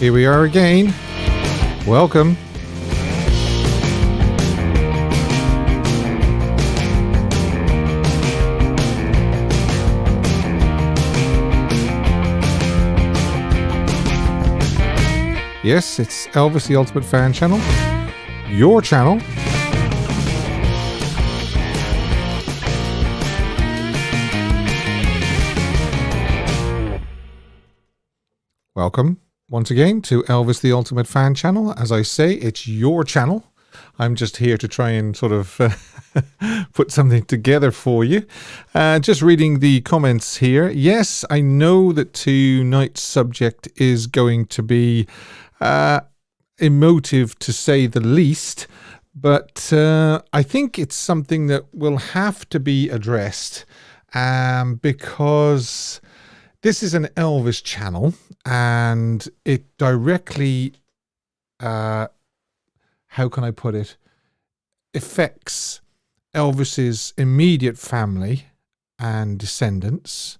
Here we are again. Welcome. Yes, it's Elvis the Ultimate Fan Channel. Your channel. Welcome once again to Elvis the Ultimate Fan Channel. As I say, it's your channel. I'm just here to try and sort of put something together for you. Just reading the comments here. Yes, I know that tonight's subject is going to be emotive to say the least, but I think it's something that will have to be addressed because this is an Elvis channel and it directly, how can I put it, affects Elvis's immediate family and descendants.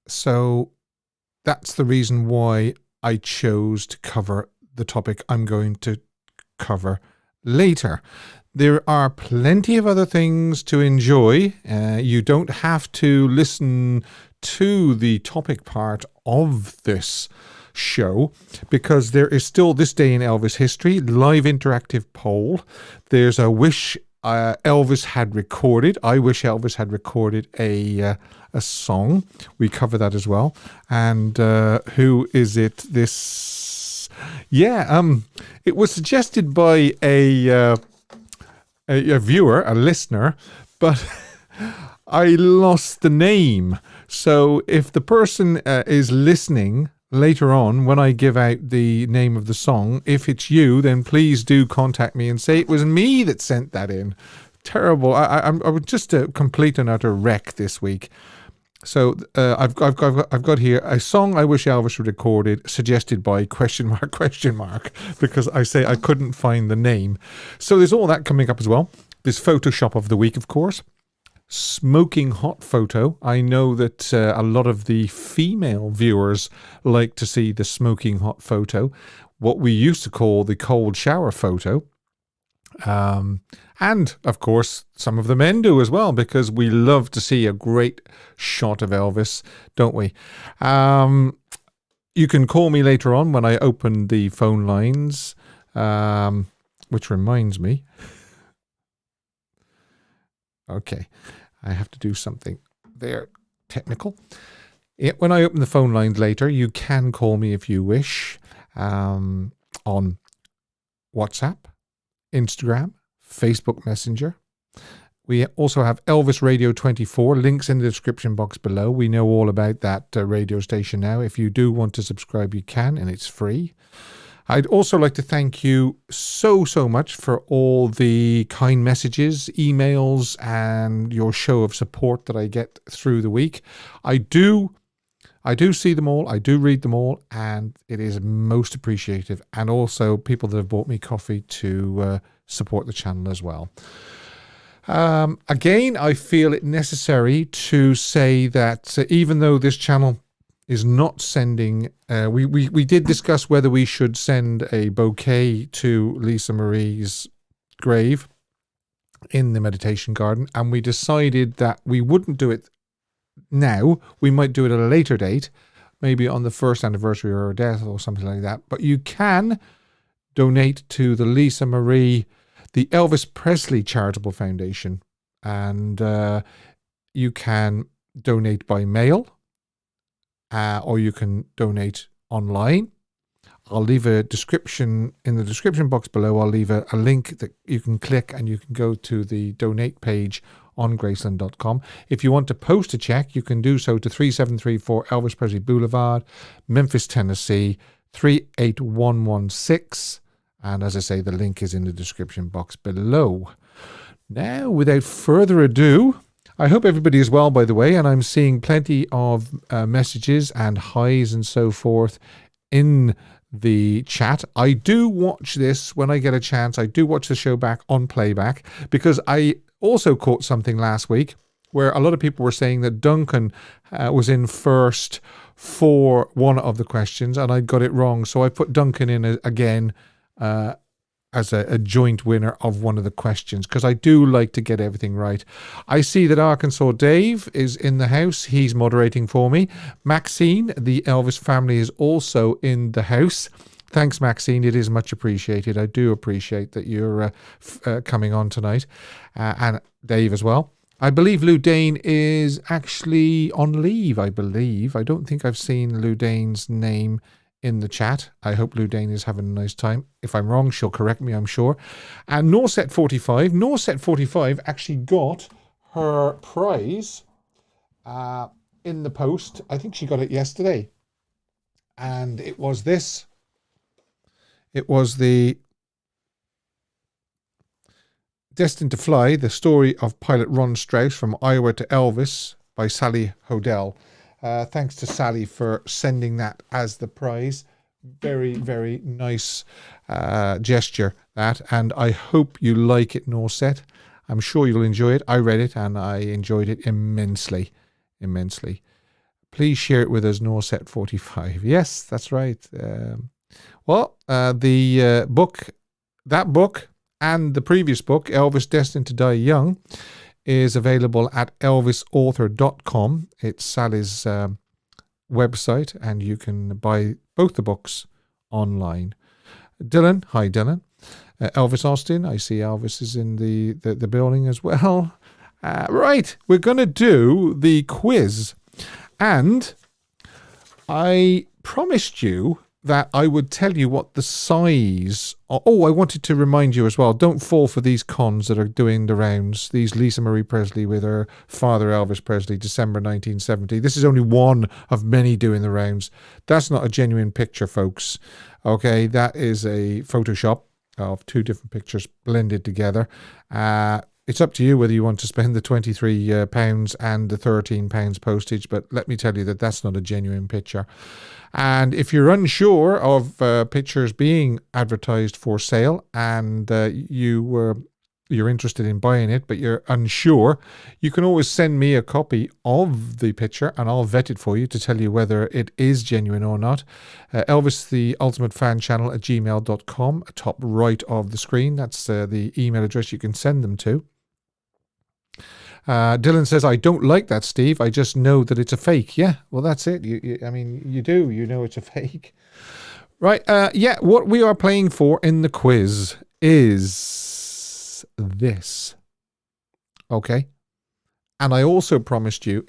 So that's the reason why I chose to cover the topic I'm going to cover later. There are plenty of other things to enjoy. You don't have to listen to the topic part of this show because there is still This Day in Elvis History, live interactive poll. There's a wish Elvis had recorded. I wish Elvis had recorded a song. We cover that as well. And who is it? This, it was suggested by a viewer, a listener, but I lost the name. So if the person is listening later on when I give out the name of the song, if it's you, then please do contact me and say it was me that sent that in. Terrible. I was just a complete and utter wreck this week. So I've got here a song I wish Elvis had recorded, suggested by question mark, because I say I couldn't find the name. So there's all that coming up as well. There's Photoshop of the week, of course. Smoking hot photo. I know that a lot of the female viewers like to see the smoking hot photo, what we used to call the cold shower photo. And of course, some of the men do as well, because we love to see a great shot of Elvis, don't we? You can call me later on when I open the phone lines, which reminds me. Okay, I have to do something there technical. When I open the phone lines later, you can call me if you wish on WhatsApp, Instagram, Facebook Messenger. We also have Elvis Radio 24, links in the description box below. We know all about that radio station now. If you do want to subscribe, you can, and it's free. I'd also like to thank you so much for all the kind messages, emails, and your show of support that I get through the week. I do see them all. I do read them all, and it is most appreciative. And also people that have bought me coffee to support the channel as well. Again, I feel it necessary to say that even though this channel is not sending, we did discuss whether we should send a bouquet to Lisa Marie's grave in the meditation garden, and we decided that we wouldn't do it now. We might do it at a later date, maybe on the first anniversary of her death or something like that. But you can donate to the Lisa Marie, the Elvis Presley Charitable Foundation, and you can donate by mail, or you can donate online. I'll leave a description in the description box below. I'll leave a link that you can click and you can go to the donate page on Graceland.com. If you want to post a check, you can do so to 3734 Elvis Presley Boulevard, Memphis, Tennessee, 38116. And as I say, the link is in the description box below. Now, without further ado, I hope everybody is well, by the way, and I'm seeing plenty of messages and highs and so forth in the chat. I do watch this when I get a chance. I do watch the show back on playback because I also caught something last week where a lot of people were saying that Duncan was in first for one of the questions, and I got it wrong. So I put Duncan in again as a joint winner of one of the questions, because I do like to get everything right. I see that Arkansas Dave is in the house. He's moderating for me. Maxine, the Elvis family, is also in the house. Thanks, Maxine. It is much appreciated. I do appreciate that you're coming on tonight. And Dave as well. I believe Lou Dane is actually on leave, I believe. I don't think I've seen Lou Dane's name in the chat. I hope Lou Dane is having a nice time. If I'm wrong, she'll correct me, I'm sure. And Norset45 actually got her prize in the post. I think she got it yesterday. And it was this. It was the Destined to Fly, the story of pilot Ron Strauss from Iowa to Elvis by Sally Hodell. Thanks to Sally for sending that as the prize. Very, very nice gesture, that. And I hope you like it, Norset. I'm sure you'll enjoy it. I read it and I enjoyed it immensely, immensely. Please share it with us, Norset45. Yes, that's right. The book, that book, and the previous book, Elvis Destined to Die Young, is available at elvisauthor.com. It's Sally's website, and you can buy both the books online. Dylan, hi Dylan. Elvis Austin, I see Elvis is in the building as well. Right, we're going to do the quiz. And I promised you that I would tell you what the size... Oh, I wanted to remind you as well, don't fall for these cons that are doing the rounds. These Lisa Marie Presley with her father Elvis Presley, December 1970. This is only one of many doing the rounds. That's not a genuine picture, folks. Okay, that is a Photoshop of two different pictures blended together. It's up to you whether you want to spend the £23 and the £13 postage, but let me tell you that that's not a genuine picture. And if you're unsure of pictures being advertised for sale and you're interested in buying it, but you're unsure, you can always send me a copy of the picture and I'll vet it for you to tell you whether it is genuine or not. Elvis, the Ultimate Fan Channel at gmail.com, top right of the screen. That's the email address you can send them to. Dylan says, I don't like that, Steve. I just know that it's a fake. Yeah, well, that's it. You do. You know it's a fake. Right. What we are playing for in the quiz is this. Okay. And I also promised you,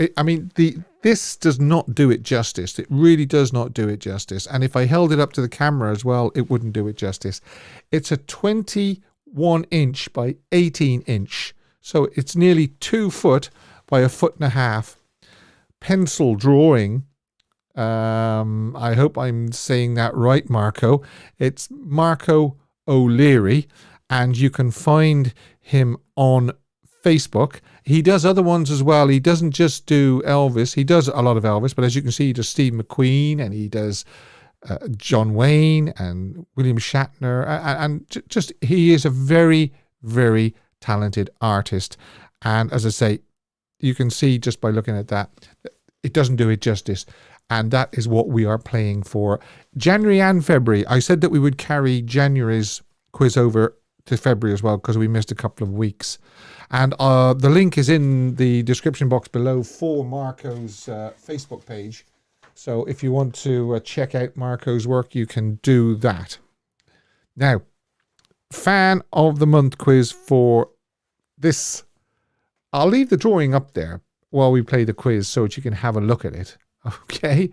this does not do it justice. It really does not do it justice. And if I held it up to the camera as well, it wouldn't do it justice. It's a 21 inch by 18 inch. So it's nearly 2 foot by 1.5 foot pencil drawing. I hope I'm saying that right, Marko. It's Marko O Leary, and you can find him on Facebook. He does other ones as well. He doesn't just do Elvis. He does a lot of Elvis, but as you can see, he does Steve McQueen, and he does John Wayne and William Shatner, and just he is a very, very talented artist. And as I say, you can see just by looking at that, it doesn't do it justice. And that is what we are playing for January and February. I said that we would carry January's quiz over to February as well, because we missed a couple of weeks. And the link is in the description box below for Marko's Facebook page. So if you want to check out Marko's work, you can do that. Now, Fan of the Month quiz for this. I'll leave the drawing up there while we play the quiz so that you can have a look at it. Okay.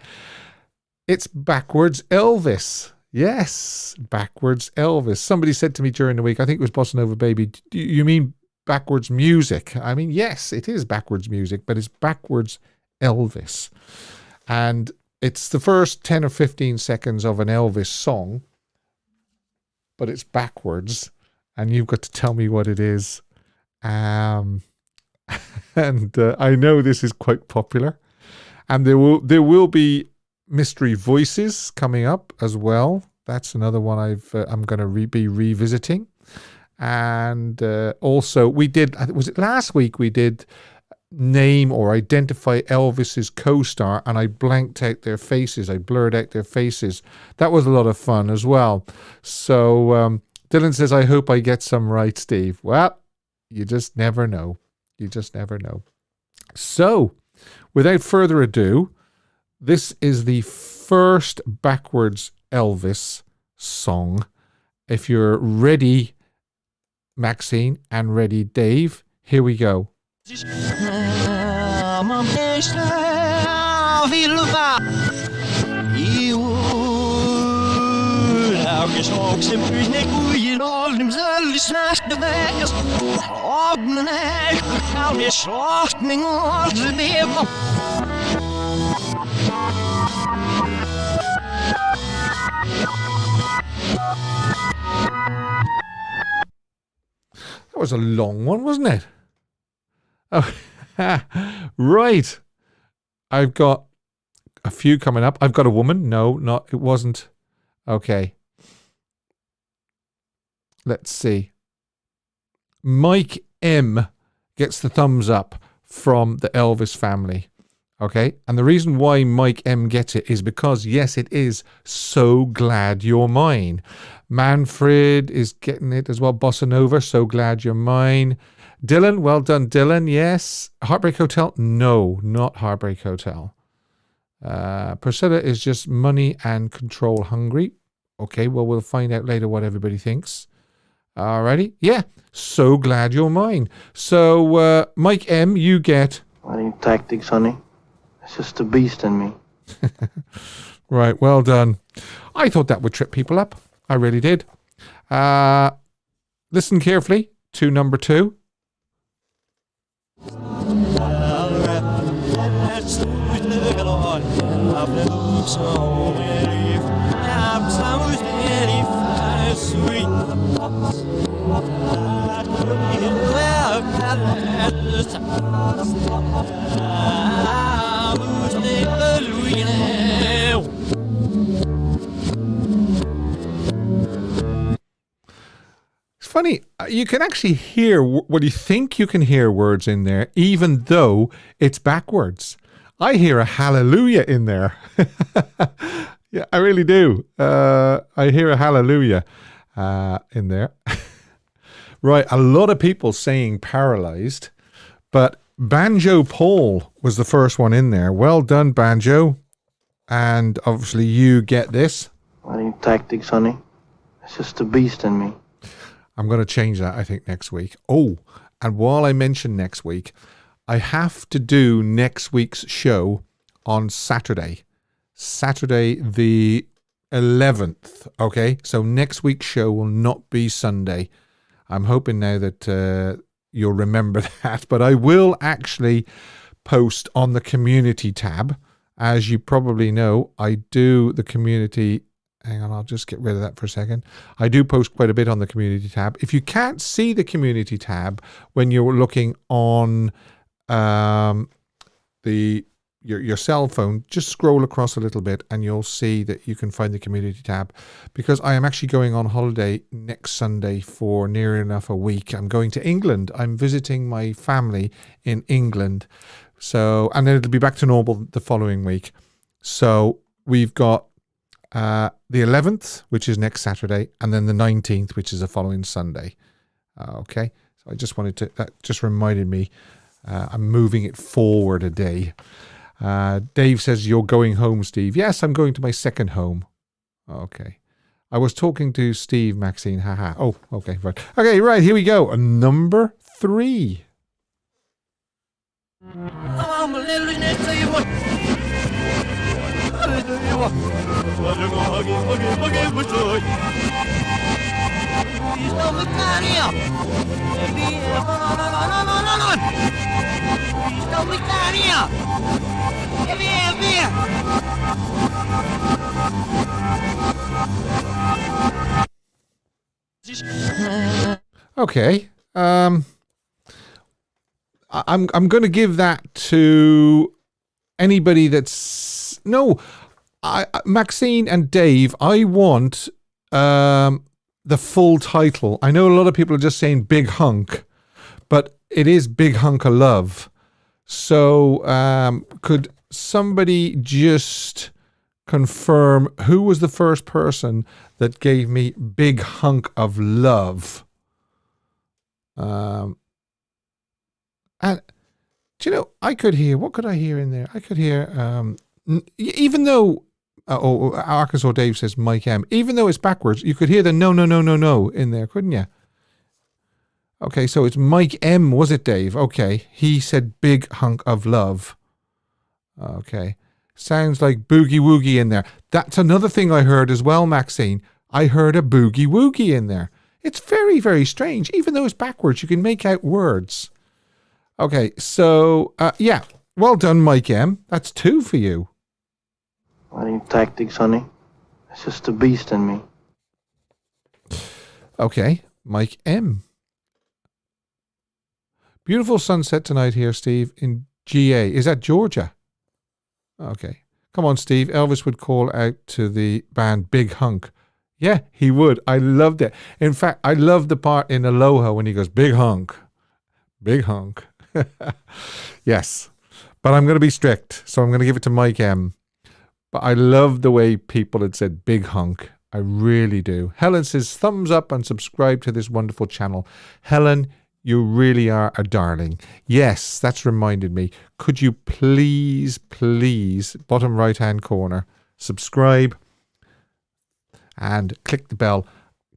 It's Backwards Elvis. Yes, Backwards Elvis. Somebody said to me during the week, I think it was Bossa Nova Baby, do you mean backwards music? I mean, yes, it is backwards music, but it's Backwards Elvis. And it's the first 10 or 15 seconds of an Elvis song, but it's backwards, and you've got to tell me what it is. And I know this is quite popular, and there will be mystery voices coming up as well. That's another one I'm going to be revisiting. And also we did, was it last week we did name or identify Elvis's co-star, and I blanked out their faces. I blurred out their faces. That was a lot of fun as well. So Dylan says, I hope I get some right, Steve. Well, you just never know. You just never know. So, without further ado, this is the first backwards Elvis song. If you're ready, Maxine, and ready, Dave, here we go. That was a long one, wasn't it? Oh, right. I've got a few coming up. I've got a woman. No, it wasn't. Okay. Let's see. Mike M gets the thumbs up from the Elvis family. Okay. And the reason why Mike M gets it is because, yes, it is So Glad You're Mine. Manfred is getting it as well. Bossa Nova, So Glad You're Mine. Dylan, well done, Dylan. Yes. Heartbreak Hotel? No, not Heartbreak Hotel. Priscilla is just money and control hungry. Okay, well, we'll find out later what everybody thinks. Alrighty. Yeah. So Glad You're Mine. So, Mike M, you get... I need tactics, honey. It's just the beast in me. Right, well done. I thought that would trip people up. I really did. Listen carefully to number 2. It's funny, you can actually hear what you think you can hear words in there, even though it's backwards. I hear a hallelujah in there. Yeah, I really do. I hear a hallelujah in there. Right, a lot of people saying paralyzed, but Banjo Paul was the first one in there. Well done, Banjo. And obviously you get this. I need tactics, honey. It's just the beast in me. I'm going to change that, I think, next week. Oh, and while I mention next week, I have to do next week's show on Saturday. Saturday the 11th. Okay, so next week's show will not be Sunday. I'm hoping now that you'll remember that. But I will actually post on the community tab. As you probably know, I do the community... Hang on, I'll just get rid of that for a second. I do post quite a bit on the community tab. If you can't see the community tab when you're looking on your cell phone, just scroll across a little bit and you'll see that you can find the community tab, because I am actually going on holiday next Sunday for near enough a week. I'm going to England. I'm visiting my family in England. So, and then it'll be back to normal the following week. So we've got the 11th, which is next Saturday, and then the 19th, which is the following Sunday. Okay. So I just wanted to, that just reminded me, I'm moving it forward a day. Dave says, you're going home, Steve. Yes, I'm going to my second home. Okay. I was talking to Steve, Maxine. Haha. Oh, okay. Right. Okay, right. Here we go. Number 3. Okay. I'm going to give that to anybody that's Maxine and Dave. I want the full title. I know a lot of people are just saying Big Hunk, but it is Big Hunk of Love. So could somebody just confirm who was the first person that gave me Big Hunk of Love? And do you know, I could hear, what could I hear in there? I could hear, even though, Arkansas Dave says Mike M, even though it's backwards, you could hear the no, no, no, no, no in there, couldn't you? Okay, so it's Mike M, was it, Dave? Okay, he said Big Hunk of Love. Okay, sounds like Boogie Woogie in there. That's another thing I heard as well, Maxine. I heard a Boogie Woogie in there. It's very, very strange. Even though it's backwards, you can make out words. Okay, so, yeah, well done, Mike M. That's 2 for you. I need tactics, honey. It's just the beast in me. Okay, Mike M. Beautiful sunset tonight here, Steve, in GA. Is that Georgia? Okay. Come on, Steve. Elvis would call out to the band Big Hunk. Yeah, he would. I loved it. In fact, I loved the part in Aloha when he goes, Big Hunk. Big Hunk. Yes. But I'm going to be strict, so I'm going to give it to Mike M. But I love the way people had said Big Hunk. I really do. Helen says, thumbs up and subscribe to this wonderful channel. Helen, you really are a darling. Yes, that's reminded me. Could you please, bottom right-hand corner, subscribe and click the bell.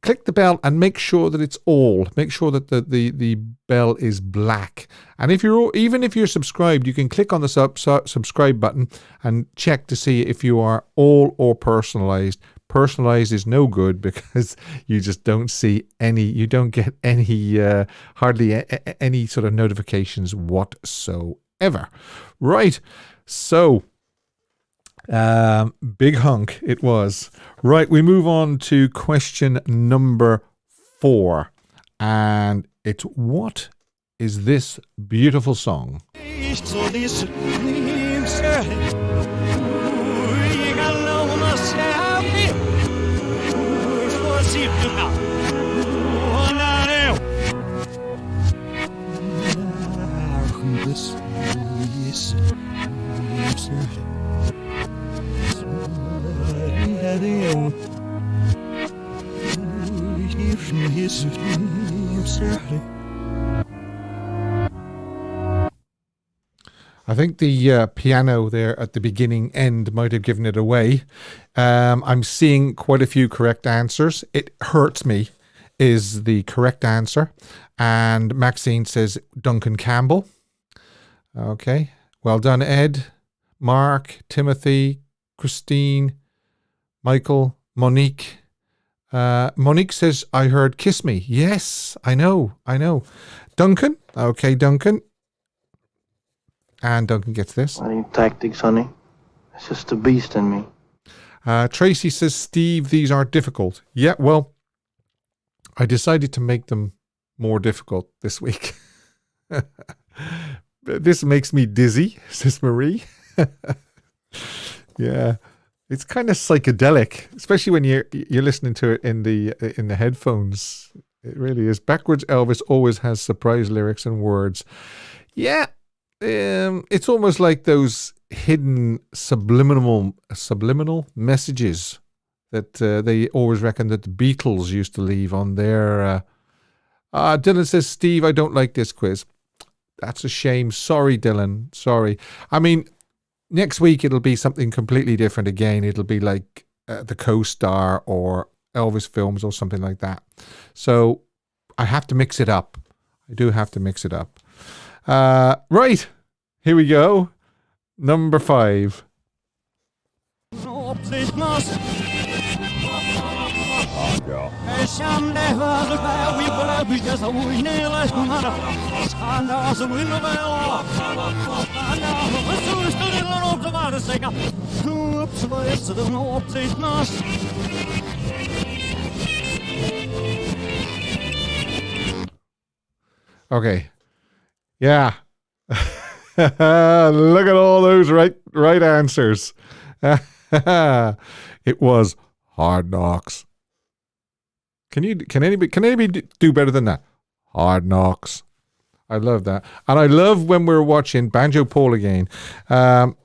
Click the bell and make sure that it's all. Make sure that the bell is black. And even if you're subscribed, you can click on the subscribe button and check to see if you are all or personalized. Personalized is no good because you just don't see any, you don't get any, hardly any sort of notifications whatsoever. Right. So, Big Hunk it was. Right, we move on to question number 4. And it's, what is this beautiful song? I think the piano there at the beginning end might have given it away. I'm seeing quite a few correct answers. It Hurts Me is the correct answer. And Maxine says Duncan Campbell. Okay. Well done, Ed, Mark, Timothy, Christine, Michael, Monique. Monique says, I heard Kiss Me. Yes, I know. Duncan. Okay, Duncan. And Duncan gets this. I need tactics, honey. It's just the beast in me. Tracy says, Steve, these are difficult. Yeah, well, I decided to make them more difficult this week. This makes me dizzy, says Marie. Yeah, it's kind of psychedelic, especially when you're listening to it in the headphones. It really is. Backwards Elvis always has surprise lyrics and words. Yeah. It's almost like those hidden subliminal messages that they always reckon that the Beatles used to leave on their... Dylan says, Steve, I don't like this quiz. That's a shame. Sorry, Dylan. Sorry. I mean, next week it'll be something completely different again. It'll be like the Co-Star or Elvis films or something like that. So I have to mix it up. I do have to mix it up. Right, here we go. Number 5. Okay. Yeah. Look at all those right answers. It was Hard Knocks. Can anybody do better than that? Hard Knocks. I love that. And I love when we're watching Banjo Paul again. Banjo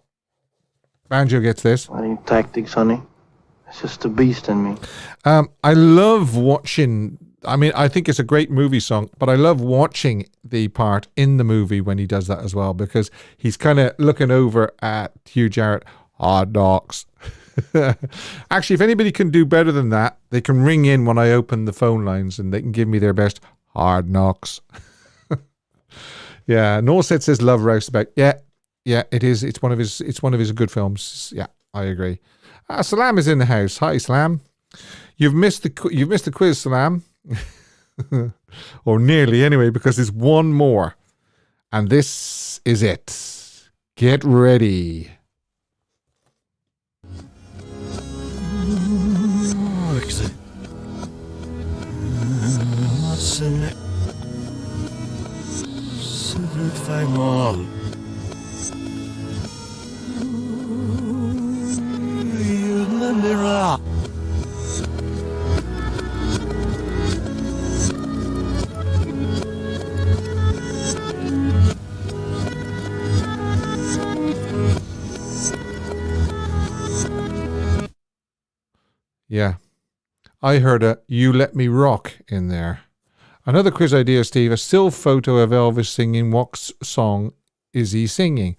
gets this. I need tactics, honey. It's just the beast in me. I love watching. I mean, I think it's a great movie song, but I love watching the part in the movie when he does that as well, because he's kind of looking over at Hugh Jarrett. Hard knocks. Actually, if anybody can do better than that, they can ring in when I open the phone lines and they can give me their best hard knocks. Yeah, Norset says Love Roustabout. Yeah, it is. It's one of his good films. Yeah, I agree. Salam is in the house. Hi, Salam. You've missed the quiz, Salam. Or nearly anyway, because there's one more. And this is it. Get ready. Yeah. I heard a "You Let Me Rock" in there. Another quiz idea, Steve. A still photo of Elvis singing. What song is he singing?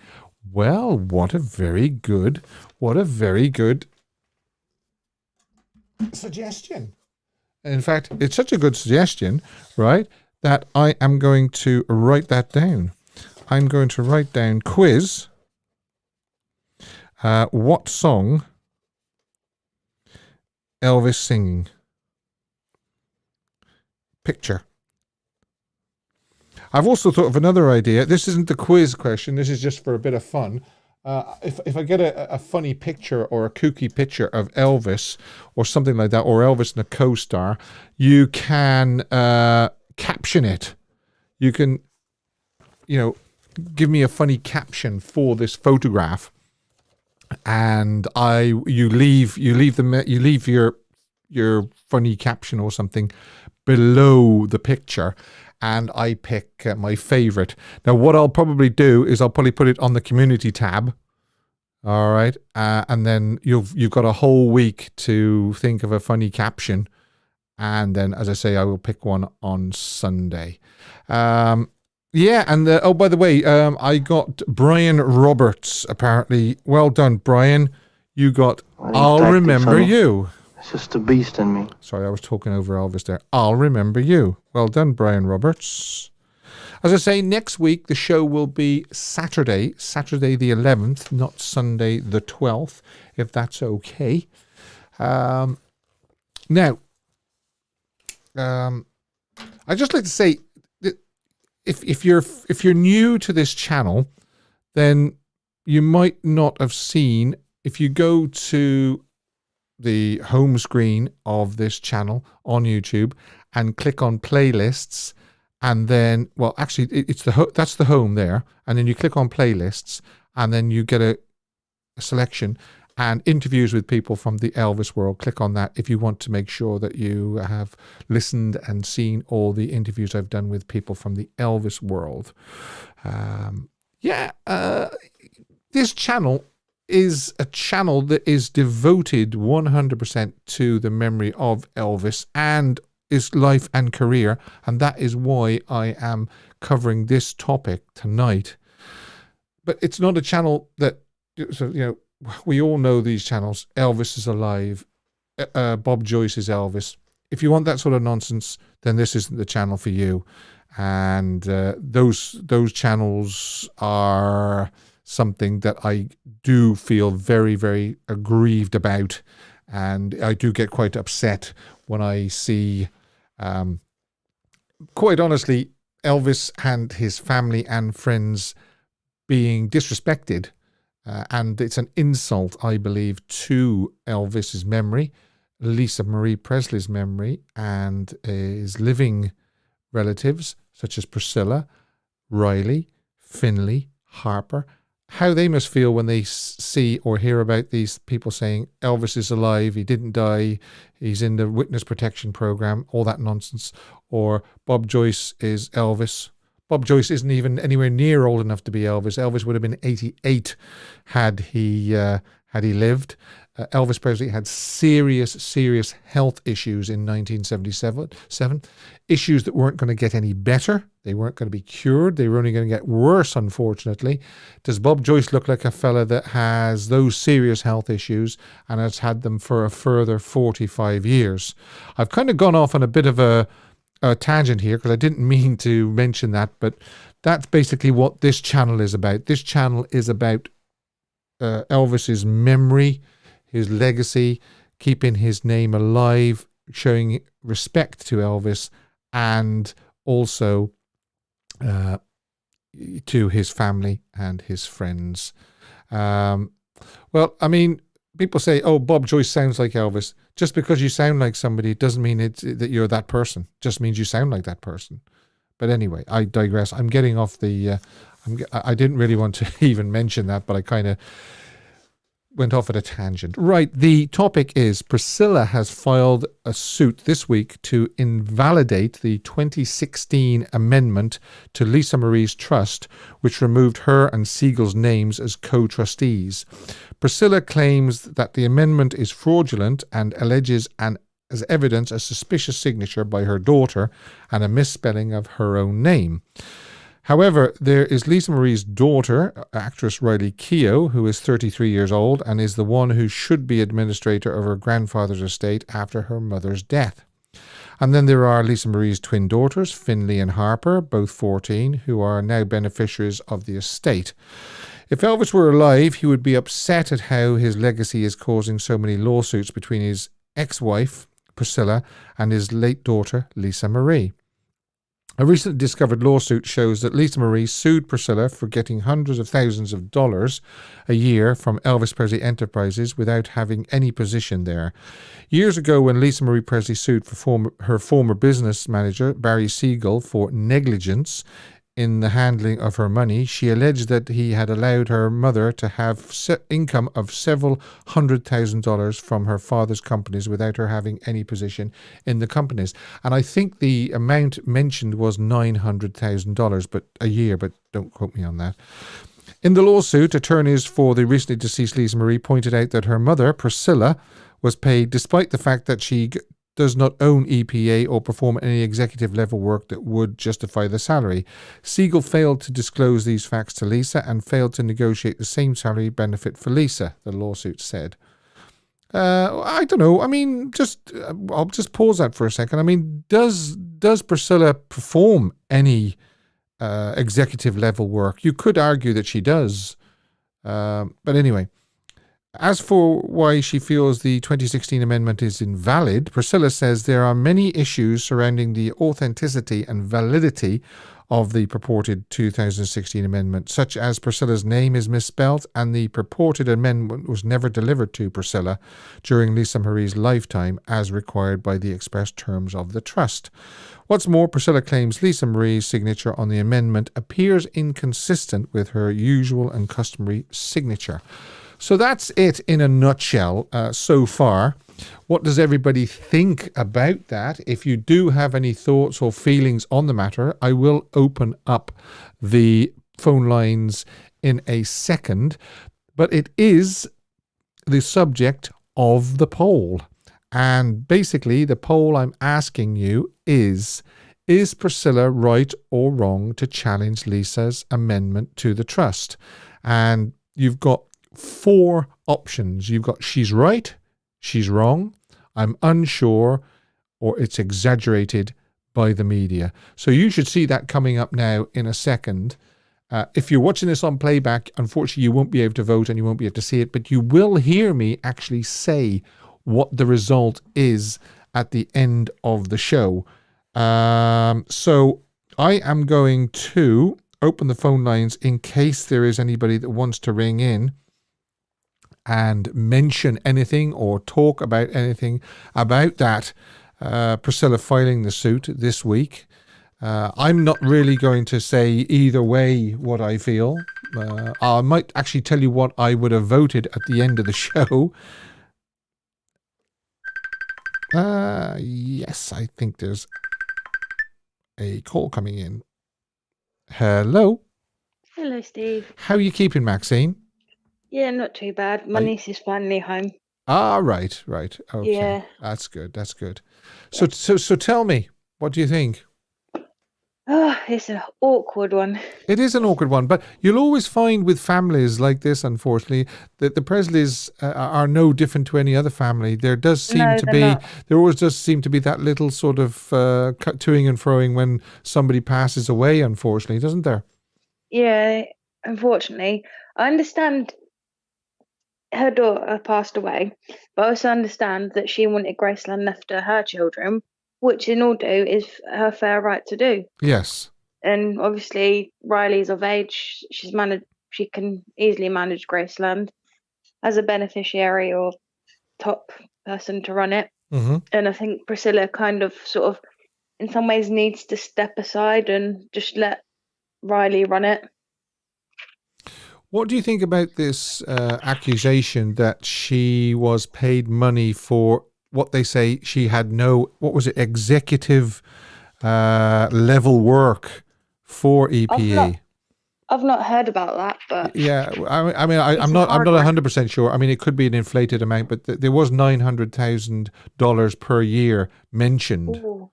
Well, what a very good suggestion. In fact, it's such a good suggestion, right, that I am going to write that down. I'm going to write down quiz. What song Elvis singing? Picture. I've also thought of another idea. This isn't the quiz question. This is just for a bit of fun. If I get a funny picture or a kooky picture of Elvis or something like that, or Elvis and a co-star, you can caption it. You can, give me a funny caption for this photograph, and you leave your funny caption or something below the picture, and I pick my favorite. Now, what I'll probably do is I'll probably put it on the community tab. All right, and then you've got a whole week to think of a funny caption, and then, as I say, I will pick one on Sunday. Yeah, and oh, by the way, I got Brian Roberts, apparently. Well done, Brian. You got I'll Remember You. It's just the beast in me. Sorry, I was talking over Elvis there. I'll Remember You. Well done, Brian Roberts. As I say, next week the show will be Saturday the 11th, not Sunday the 12th, if that's okay. Now, I'd just like to say that if you're new to this channel, then you might not have seen, if you go to the home screen of this channel on YouTube and click on playlists, and then, well, actually, that's the home there, and then you click on playlists, and then you get a selection and interviews with people from the Elvis world. Click on that if you want to make sure that you have listened and seen all the interviews I've done with people from the Elvis world. This channel is a channel that is devoted 100% to the memory of Elvis and his life and career, and that is why I am covering this topic tonight. But it's not a channel that, we all know these channels. Elvis is alive. Bob Joyce is Elvis. If you want that sort of nonsense, then this isn't the channel for you. And those channels are something that I do feel very, very aggrieved about, and I do get quite upset when I see, quite honestly, Elvis and his family and friends being disrespected, and it's an insult, I believe, to Elvis's memory, Lisa Marie Presley's memory, and his living relatives such as Priscilla, Riley, Finley, Harper. How they must feel when they see or hear about these people saying Elvis is alive, he didn't die, he's in the witness protection program, all that nonsense, or Bob Joyce is Elvis. Bob Joyce isn't even anywhere near old enough to be Elvis. Elvis would have been 88 had he lived. Elvis Presley had serious health issues in 1977. Issues that weren't going to get any better. They weren't going to be cured. They were only going to get worse, unfortunately. Does Bob Joyce look like a fella that has those serious health issues and has had them for a further 45 years? I've kind of gone off on a bit of a tangent here because I didn't mean to mention that, but that's basically what this channel is about. This channel is about Elvis's memory, his legacy, keeping his name alive, showing respect to Elvis, and also to his family and his friends. Well, I mean, people say, oh, Bob Joyce sounds like Elvis. Just because you sound like somebody doesn't mean that you're that person. Just means you sound like that person. But anyway, I digress. I'm getting off the... I didn't really want to even mention that, but I kind of went off at a tangent. Right, the topic is Priscilla has filed a suit this week to invalidate the 2016 amendment to Lisa Marie's trust, which removed her and Siegel's names as co-trustees. Priscilla claims that the amendment is fraudulent and alleges as evidence a suspicious signature by her daughter and a misspelling of her own name. However, there is Lisa Marie's daughter, actress Riley Keough, who is 33 years old and is the one who should be administrator of her grandfather's estate after her mother's death. And then there are Lisa Marie's twin daughters, Finley and Harper, both 14, who are now beneficiaries of the estate. If Elvis were alive, he would be upset at how his legacy is causing so many lawsuits between his ex-wife, Priscilla, and his late daughter, Lisa Marie. A recently discovered lawsuit shows that Lisa Marie sued Priscilla for getting hundreds of thousands of dollars a year from Elvis Presley Enterprises without having any position there. Years ago, when Lisa Marie Presley sued for her former business manager, Barry Siegel, for negligence in the handling of her money, she alleged that he had allowed her mother to have income of several $100,000 from her father's companies without her having any position in the companies. And I think the amount mentioned was $900,000 but a year, but don't quote me on that. In the lawsuit, attorneys for the recently deceased Lisa Marie pointed out that her mother, Priscilla, was paid despite the fact that she does not own EPA or perform any executive level work that would justify the salary. Siegel failed to disclose these facts to Lisa and failed to negotiate the same salary benefit for Lisa, the lawsuit said. I don't know. I mean, I'll just pause that for a second. I mean, does Priscilla perform any executive level work? You could argue that she does. But anyway. As for why she feels the 2016 amendment is invalid, Priscilla says there are many issues surrounding the authenticity and validity of the purported 2016 amendment, such as Priscilla's name is misspelled and the purported amendment was never delivered to Priscilla during Lisa Marie's lifetime as required by the express terms of the trust. What's more, Priscilla claims Lisa Marie's signature on the amendment appears inconsistent with her usual and customary signature. So that's it in a nutshell so far. What does everybody think about that? If you do have any thoughts or feelings on the matter, I will open up the phone lines in a second. But it is the subject of the poll. And basically, the poll I'm asking you is Priscilla right or wrong to challenge Lisa's amendment to the trust? And you've got 4 options. You've got she's right, she's wrong, I'm unsure, or it's exaggerated by the media. So you should see that coming up now in a second. If you're watching this on playback, unfortunately you won't be able to vote and you won't be able to see it, but you will hear me actually say what the result is at the end of the show. So I am going to open the phone lines in case there is anybody that wants to ring in and mention anything or talk about anything about that Priscilla filing the suit this week. I'm not really going to say either way what I feel. I might actually tell you what I would have voted at the end of the show. Yes, I think there's a call coming in. Hello. Hello, Steve. How are you keeping, Maxine? Yeah, not too bad. My niece is finally home. Ah, right. Okay. Yeah. That's good. So tell me, what do you think? Oh, it's an awkward one. It is an awkward one, but you'll always find with families like this, unfortunately, that the Presleys are no different to any other family. There always does seem to be that little sort of toing and froing when somebody passes away, unfortunately, doesn't there? Yeah, unfortunately. I understand her daughter passed away, but I also understand that she wanted Graceland left to her children, which in all do is her fair right to do. Yes. And obviously Riley's of age, she can easily manage Graceland as a beneficiary or top person to run it. Mm-hmm. And I think Priscilla kind of sort of in some ways needs to step aside and just let Riley run it. What do you think about this accusation that she was paid money for what they say she had executive level work for EPE? I've not heard about that, but yeah, I'm not 100% sure. I mean, it could be an inflated amount, but there was $900,000 per year mentioned. Ooh.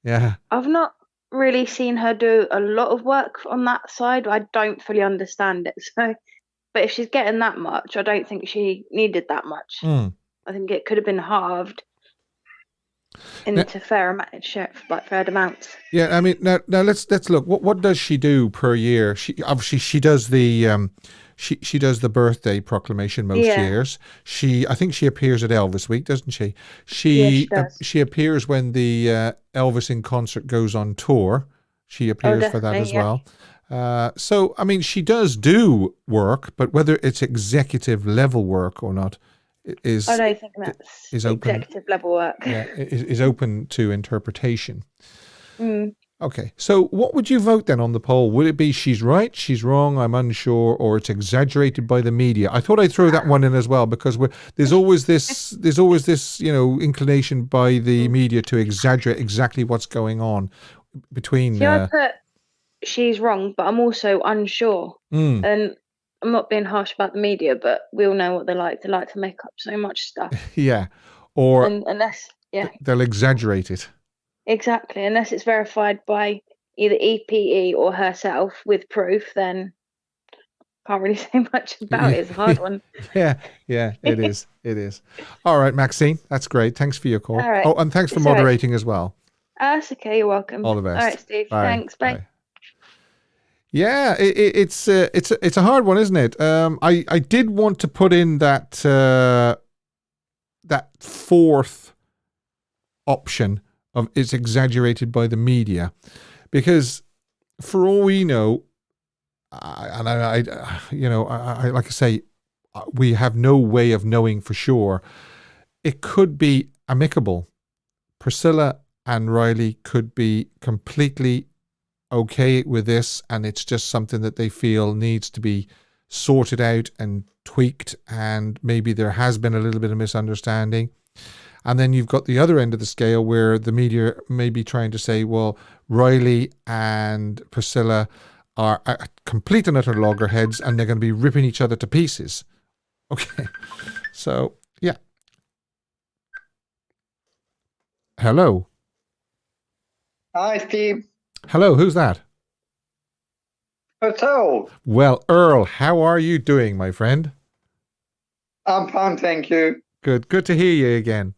Yeah, I've not really seen her do a lot of work on that side. I don't fully understand it. So, but if she's getting that much, I don't think she needed that much. I think it could have been halved into fair amounts. Yeah, I mean, now let's look. What does she do per year? She does the she does the birthday proclamation most years. I think she appears at Elvis Week, doesn't she? She does. She appears when the Elvis in concert goes on tour. She appears for that as well. So I mean, she does do work, but whether it's executive level work or not I don't think that's executive level work. Yeah, is open to interpretation. Okay, so what would you vote then on the poll? Would it be she's right, she's wrong, I'm unsure, or it's exaggerated by the media? I thought I'd throw that one in as well because there's always this inclination by the media to exaggerate exactly what's going on between. I put she's wrong, but I'm also unsure, and I'm not being harsh about the media, but we all know what they like. They like to make up so much stuff. Yeah, or unless they'll exaggerate it. Exactly, unless it's verified by either EPE or herself with proof, then can't really say much about it. It's a hard one. Yeah, it is. It is. All right, Maxine, that's great. Thanks for your call. All right. Oh, and thanks for moderating as well. That's okay. You're welcome. All the best. All right, Steve. Bye. Thanks. Bye. Yeah, it's a hard one, isn't it? I did want to put in that that fourth option of it's exaggerated by the media, because for all we know, I like I say, we have no way of knowing for sure. It could be amicable. Priscilla and Riley could be completely okay with this, and it's just something that they feel needs to be sorted out and tweaked, and maybe there has been a little bit of misunderstanding. And then you've got the other end of the scale where the media may be trying to say, well, Riley and Priscilla are complete and utter loggerheads and they're going to be ripping each other to pieces. Okay, so yeah. Hello. Hi, Steve. Hello, who's that? So, well, Earl, how are you doing, my friend? I'm fine, thank you. Good to hear you again.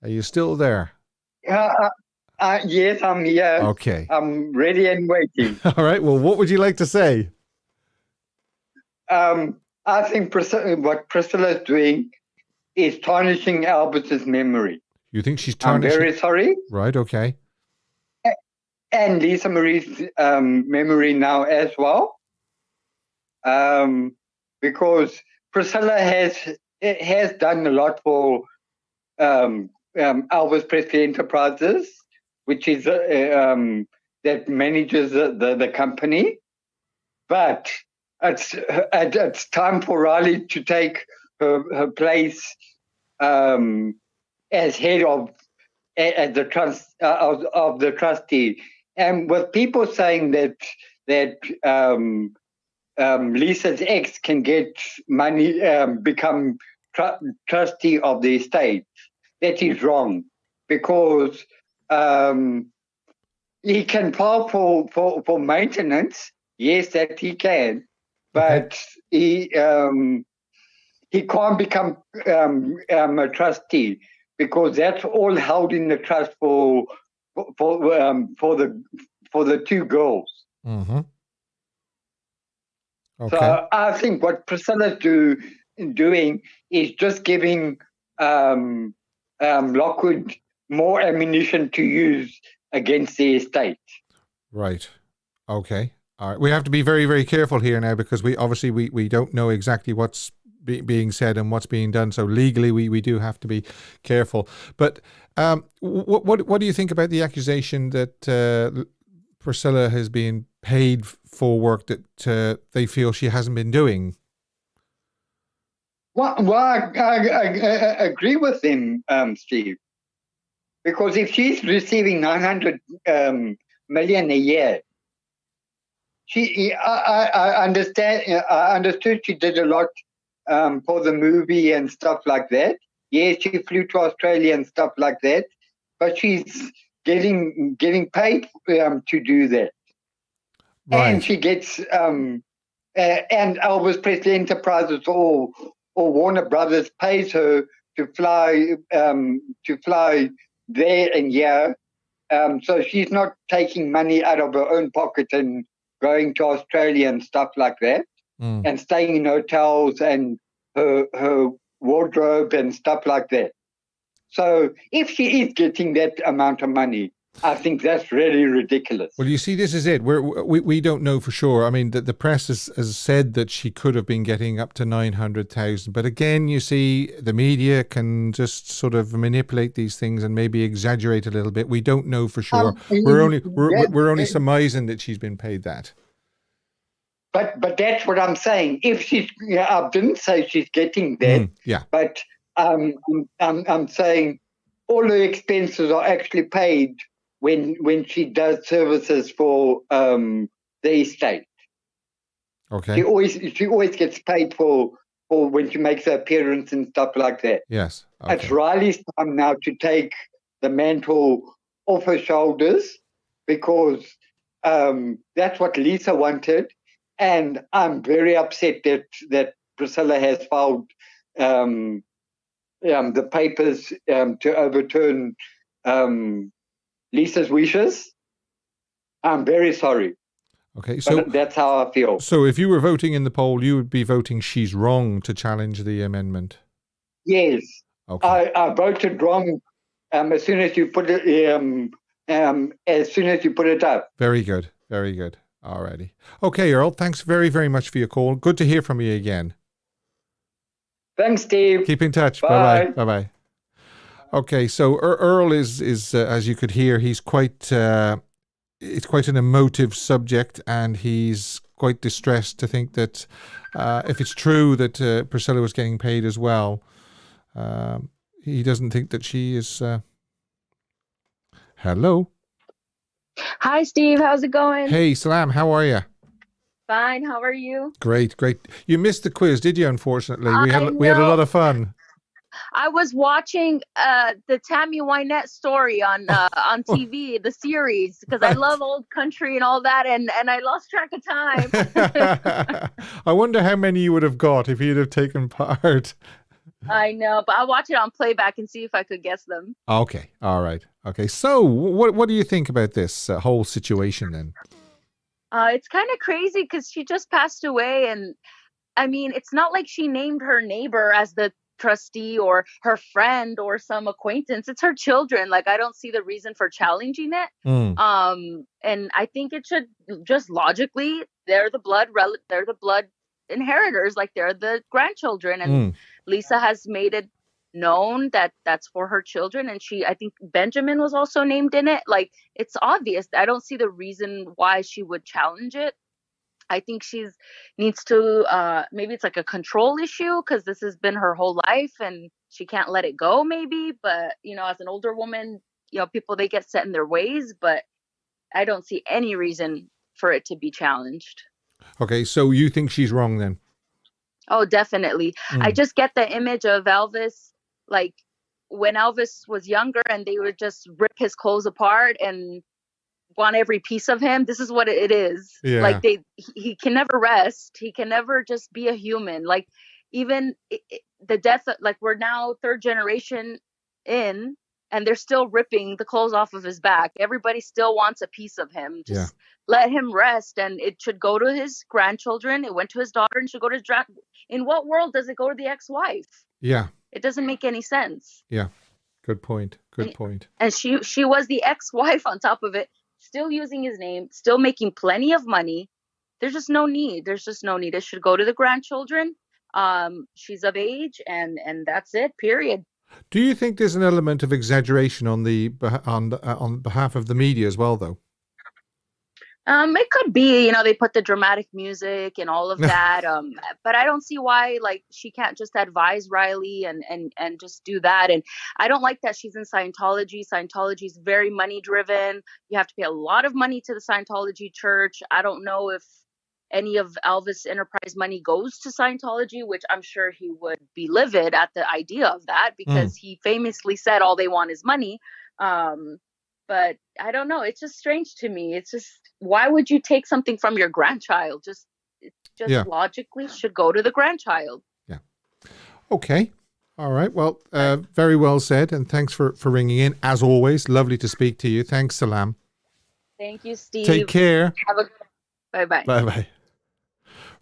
Are you still there? Yes, I'm here. Okay. I'm ready and waiting. All right, well, what would you like to say? I think what Priscilla is doing is tarnishing Elvis's memory. You think she's tarnishing? I'm very sorry. Right, okay. And Lisa Marie's memory now as well. Because Priscilla has done a lot for Elvis Presley Enterprises, which is that manages the company. But it's time for Riley to take her place as head of as the trust of the trustee. And with people saying that Lisa's ex can get money, become trustee of the estate, that is wrong, because he can file for maintenance. Yes, that he can, but he can't become a trustee, because that's all held in the trust for the two girls. Mm-hmm. Okay. So I think what Priscilla's doing is just giving Lockwood more ammunition to use against the estate. Right. Okay. All right. We have to be very, very careful here now, because we don't know exactly what's being said and what's being done. So legally, we do have to be careful. But what do you think about the accusation that Priscilla has been paid for work that they feel she hasn't been doing? Well, I agree with him, Steve, because if she's receiving 900 million a year, I understand. I understood she did a lot for the movie and stuff like that. Yes, she flew to Australia and stuff like that, but she's getting paid to do that. Right. And she gets and Elvis Presley Enterprises or Warner Brothers pays her to fly there and here. So she's not taking money out of her own pocket and going to Australia and stuff like that, and staying in hotels and her wardrobe and stuff like that. So if she is getting that amount of money, I think that's really ridiculous. Well, you see, this is it. We don't know for sure. I mean, the press has said that she could have been getting up to 900,000. But again, you see, the media can just sort of manipulate these things and maybe exaggerate a little bit. We don't know for sure. We're only surmising that she's been paid that. But that's what I'm saying. If she's, I didn't say she's getting that. Yeah. But I'm saying all her expenses are actually paid when she does services for the estate. Okay. She always gets paid for when she makes her appearance and stuff like that. Yes. Okay. It's Riley's time now to take the mantle off her shoulders, because that's what Lisa wanted, and I'm very upset that Priscilla has filed the papers to overturn Lisa's wishes. I'm very sorry. Okay, so but that's how I feel. So if you were voting in the poll, you would be voting she's wrong to challenge the amendment. Yes. Okay. I voted wrong as soon as you put it up. Very good. Very good. Alrighty. Okay, Earl, thanks very, very much for your call. Good to hear from you again. Thanks, Steve. Keep in touch. Bye. Bye-bye. Bye-bye. Okay, so Earl is as you could hear, he's quite... it's quite an emotive subject, and he's quite distressed to think that if it's true that Priscilla was getting paid as well, he doesn't think that she is... Hello? Hi, Steve. How's it going? Hey, Salam. How are you? Fine. How are you? Great, great. You missed the quiz, did you, unfortunately? We had a lot of fun. I was watching the Tammy Wynette story on TV, the series, because I love old country and all that, and I lost track of time. I wonder how many you would have got if you'd have taken part. I know, but I'll watch it on playback and see if I could guess them. Okay, all right. Okay, so what do you think about this whole situation then? It's kind of crazy because she just passed away, and I mean, it's not like she named her neighbor as the trustee or her friend or some acquaintance. It's her children. Like, I don't see the reason for challenging it. And I think it should just logically, they're the blood inheritors, like they're the grandchildren, and Lisa has made it known that that's for her children, and I think Benjamin was also named in it. Like, it's obvious. I don't see the reason why she would challenge it. I think needs to, maybe it's like a control issue, because this has been her whole life and she can't let it go maybe. But, as an older woman, people, they get set in their ways, but I don't see any reason for it to be challenged. Okay, so you think she's wrong then? Oh, definitely. I just get the image of Elvis, like when Elvis was younger and they would just rip his clothes apart and want every piece of him. This is what it is. Yeah. Like he can never rest. He can never just be a human. Like even the death, like we're now third generation in, and they're still ripping the clothes off of his back. Everybody still wants a piece of him. Just let him rest, and it should go to his grandchildren. It went to his daughter, and should go to his in what world does it go to the ex-wife? Yeah. It doesn't make any sense. Yeah. Good point. Good point. And she was the ex-wife on top of it, still using his name, still making plenty of money. There's just no need. There's just no need. It should go to the grandchildren. She's of age, and that's it. Period. Do you think there's an element of exaggeration on behalf of the media as well, though? It could be, they put the dramatic music and all of that. But I don't see why, like, she can't just advise Riley and just do that. And I don't like that she's in Scientology. Scientology is very money driven. You have to pay a lot of money to the Scientology church. I don't know if any of Elvis Enterprise money goes to Scientology, which I'm sure he would be livid at the idea of that, because he famously said all they want is money. But I don't know. It's just strange to me. It's just, why would you take something from your grandchild? Just logically should go to the grandchild. Yeah. Okay. All right. Well, very well said. And thanks for ringing in. As always, lovely to speak to you. Thanks, Salam. Thank you, Steve. Take care. Have a good Bye-bye. Bye-bye.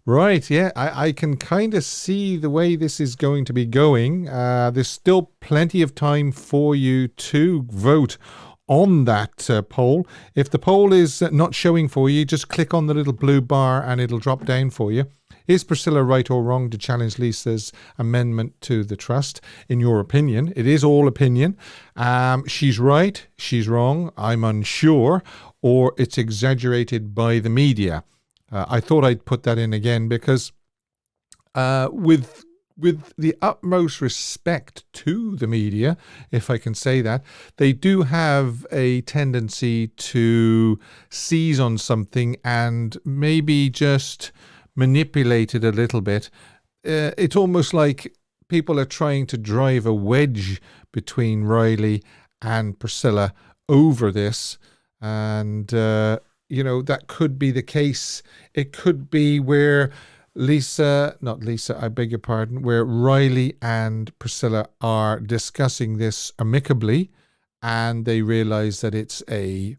Right, yeah, I can kind of see the way this is going to be going. There's still plenty of time for you to vote on that poll. If the poll is not showing for you, just click on the little blue bar and it'll drop down for you. Is Priscilla right or wrong to challenge Lisa's amendment to the trust? In your opinion, it is all opinion. She's right, she's wrong, I'm unsure, or it's exaggerated by the media. I thought I'd put that in again because with the utmost respect to the media, if I can say that, they do have a tendency to seize on something and maybe just manipulate it a little bit. It's almost like people are trying to drive a wedge between Riley and Priscilla over this. And, that could be the case. It could be where where Riley and Priscilla are discussing this amicably, and they realize that it's a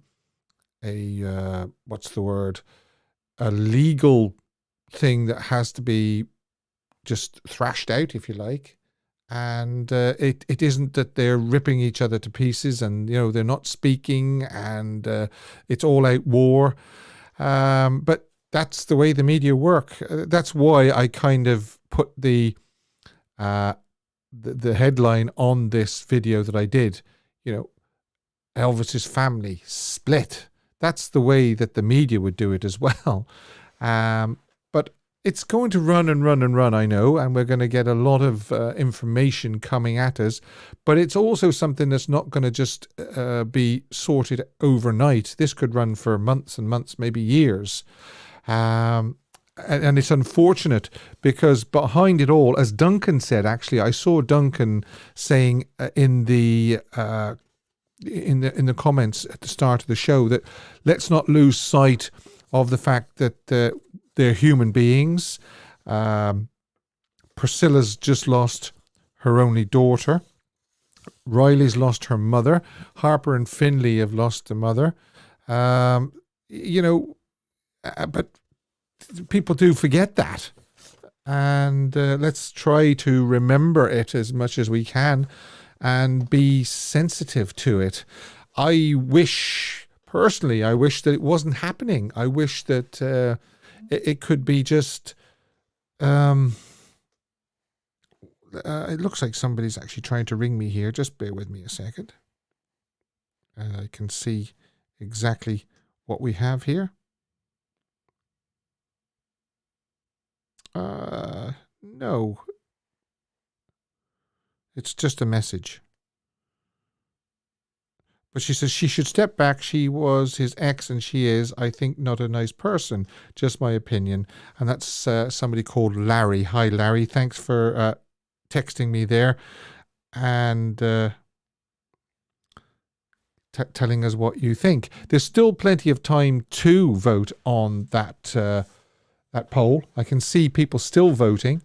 legal thing that has to be just thrashed out, if you like. And it isn't that they're ripping each other to pieces and, they're not speaking and it's all out war. But that's the way the media work. That's why I kind of put the headline on this video that I did, Elvis's family split. That's the way that the media would do it as well. But it's going to run and run and run, I know, and we're going to get a lot of information coming at us. But it's also something that's not going to just be sorted overnight. This could run for months and months, maybe years. And it's unfortunate because behind it all, as Duncan said, actually, I saw Duncan saying in the comments at the start of the show that let's not lose sight of the fact that they're human beings. Priscilla's just lost her only daughter. Riley's lost her mother. Harper and Finlay have lost a mother. But people do forget that. And let's try to remember it as much as we can and be sensitive to it. I wish that it wasn't happening. I wish that it could be just... it looks like somebody's actually trying to ring me here. Just bear with me a second. And I can see exactly what we have here. No. It's just a message. But she says she should step back. She was his ex and she is, I think, not a nice person. Just my opinion. And that's somebody called Larry. Hi, Larry. Thanks for texting me there and telling us what you think. There's still plenty of time to vote on that poll. I can see people still voting.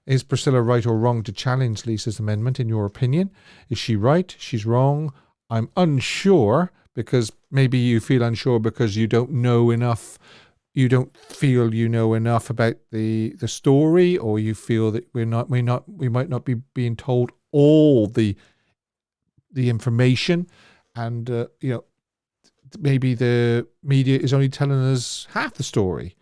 Is Priscilla right or wrong to challenge Lisa's amendment, in your opinion? Is she right? She's wrong? I'm unsure, because maybe you feel unsure because you don't know enough. You don't feel you know enough about the story, or you feel that we might not be being told all the information, and maybe the media is only telling us half the story,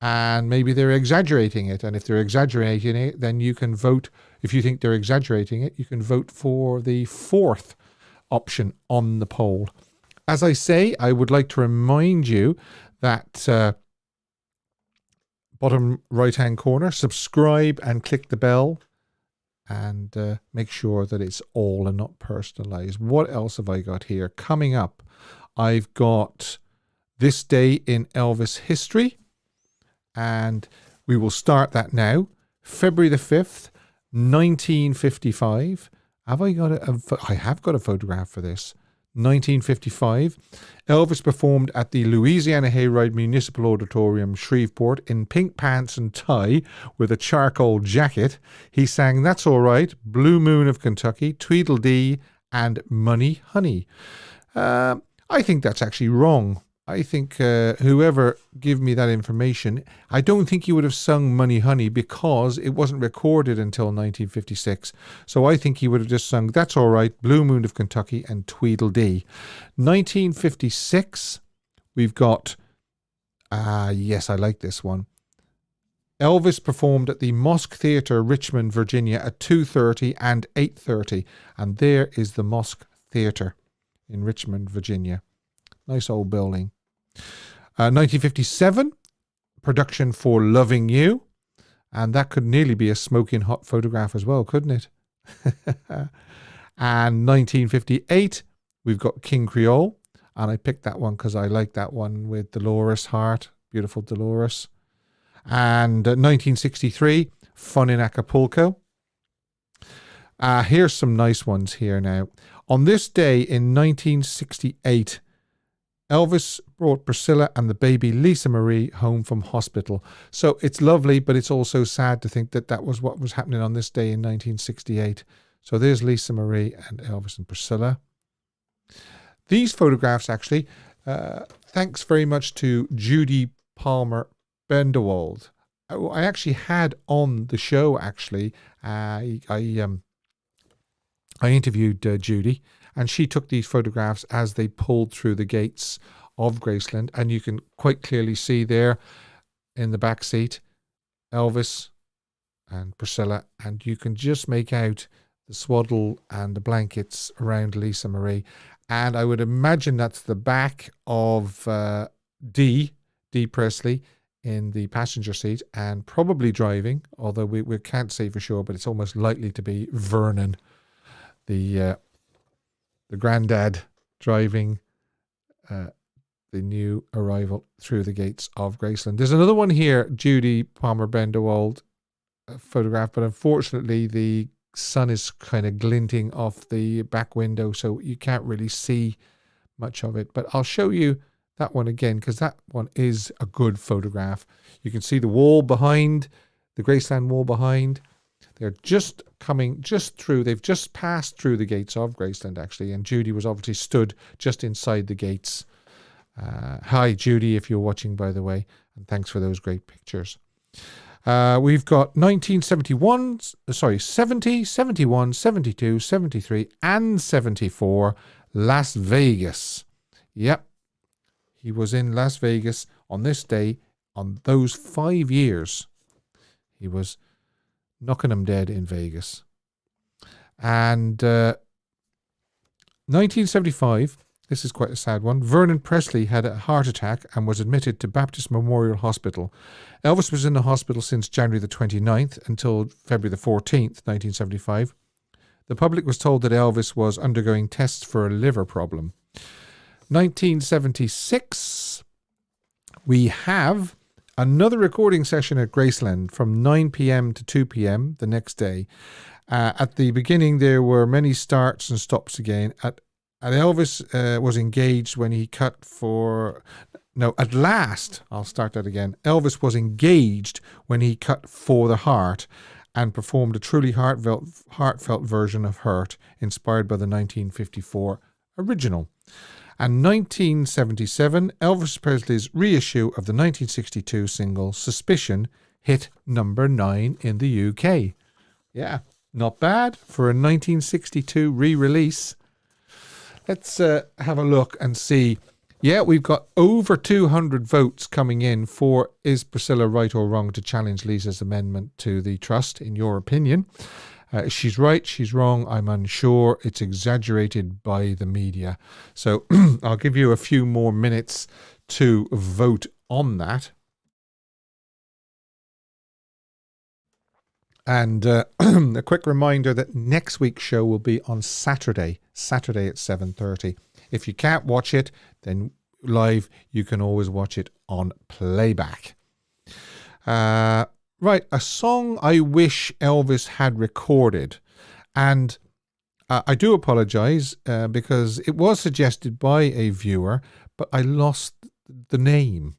and maybe they're exaggerating it. And if they're exaggerating it, then you can vote. If you think they're exaggerating it, you can vote for the fourth option on the poll. As I say, I would like to remind you that bottom right hand corner, subscribe and click the bell, and make sure that it's all and not personalized. What else have I got here? Coming up, I've got This Day in Elvis History, and we will start that now. February the 5th, 1955. Have I got I have got a photograph for this. 1955. Elvis performed at the Louisiana Hayride Municipal Auditorium, Shreveport, in pink pants and tie with a charcoal jacket. He sang That's All Right, Blue Moon of Kentucky, Tweedledee, and Money Honey. I think that's actually wrong. I think whoever gave me that information, I don't think he would have sung Money Honey because it wasn't recorded until 1956. So I think he would have just sung That's All Right, Blue Moon of Kentucky, and Tweedledee. 1956, we've got, yes, I like this one. Elvis performed at the Mosque Theatre, Richmond, Virginia at 2:30 and 8:30. And there is the Mosque Theatre in Richmond, Virginia. Nice old building. 1957, production for Loving You. And that could nearly be a smoking hot photograph as well, couldn't it? And 1958, we've got King Creole. And I picked that one because I like that one with Dolores Hart, beautiful Dolores. And 1963, Fun in Acapulco. Here's some nice ones here now. On this day in 1968, Elvis brought Priscilla and the baby Lisa Marie home from hospital. So it's lovely, but it's also sad to think that that was what was happening on this day in 1968. So there's Lisa Marie and Elvis and Priscilla. These photographs, actually, thanks very much to Judy Palmer Bendewald. I actually had on the show, actually, I interviewed Judy, and she took these photographs as they pulled through the gates of Graceland. And you can quite clearly see there in the back seat, Elvis and Priscilla. And you can just make out the swaddle and the blankets around Lisa Marie. And I would imagine that's the back of Dee Presley in the passenger seat and probably driving, although we can't say for sure, but it's almost likely to be Vernon, the granddad, driving the new arrival through the gates of Graceland. There's another one here, Judy Palmer Bendewald photograph, but unfortunately the sun is kind of glinting off the back window, so you can't really see much of it. But I'll show you that one again, because that one is a good photograph. You can see the wall behind, the Graceland wall behind. They're just coming just through. They've just passed through the gates of Graceland, actually. And Judy was obviously stood just inside the gates. Hi, Judy, if you're watching, by the way. And thanks for those great pictures. We've got 1971, 70, 71, 72, 73, and 74, Las Vegas. Yep. He was in Las Vegas on this day, on those 5 years. He was knocking them dead in Vegas. And 1975, this is quite a sad one. Vernon Presley had a heart attack and was admitted to Baptist Memorial Hospital. Elvis was in the hospital since January the 29th until February the 14th, 1975. the public was told that Elvis was undergoing tests for a liver problem. 1976, we have another recording session at Graceland from 9 p.m. to 2 p.m. the next day. At the beginning, there were many starts and stops again. Elvis was engaged when he cut for... No, at last, I'll start that again. Elvis was engaged when he cut For the Heart and performed a truly heartfelt version of Hurt, inspired by the 1954 original. And 1977, Elvis Presley's reissue of the 1962 single Suspicion hit number 9 in the UK. Yeah, not bad for a 1962 re-release. Let's have a look and see. Yeah, we've got over 200 votes coming in for is Priscilla right or wrong to challenge Lisa's amendment to the trust, in your opinion. She's right, she's wrong, I'm unsure. It's exaggerated by the media. So I'll give you a few more minutes to vote on that. And a quick reminder that next week's show will be on Saturday at 7:30. If you can't watch it, then live, you can always watch it on playback. Right, a song I wish Elvis had recorded. And I do apologize because it was suggested by a viewer, but I lost the name.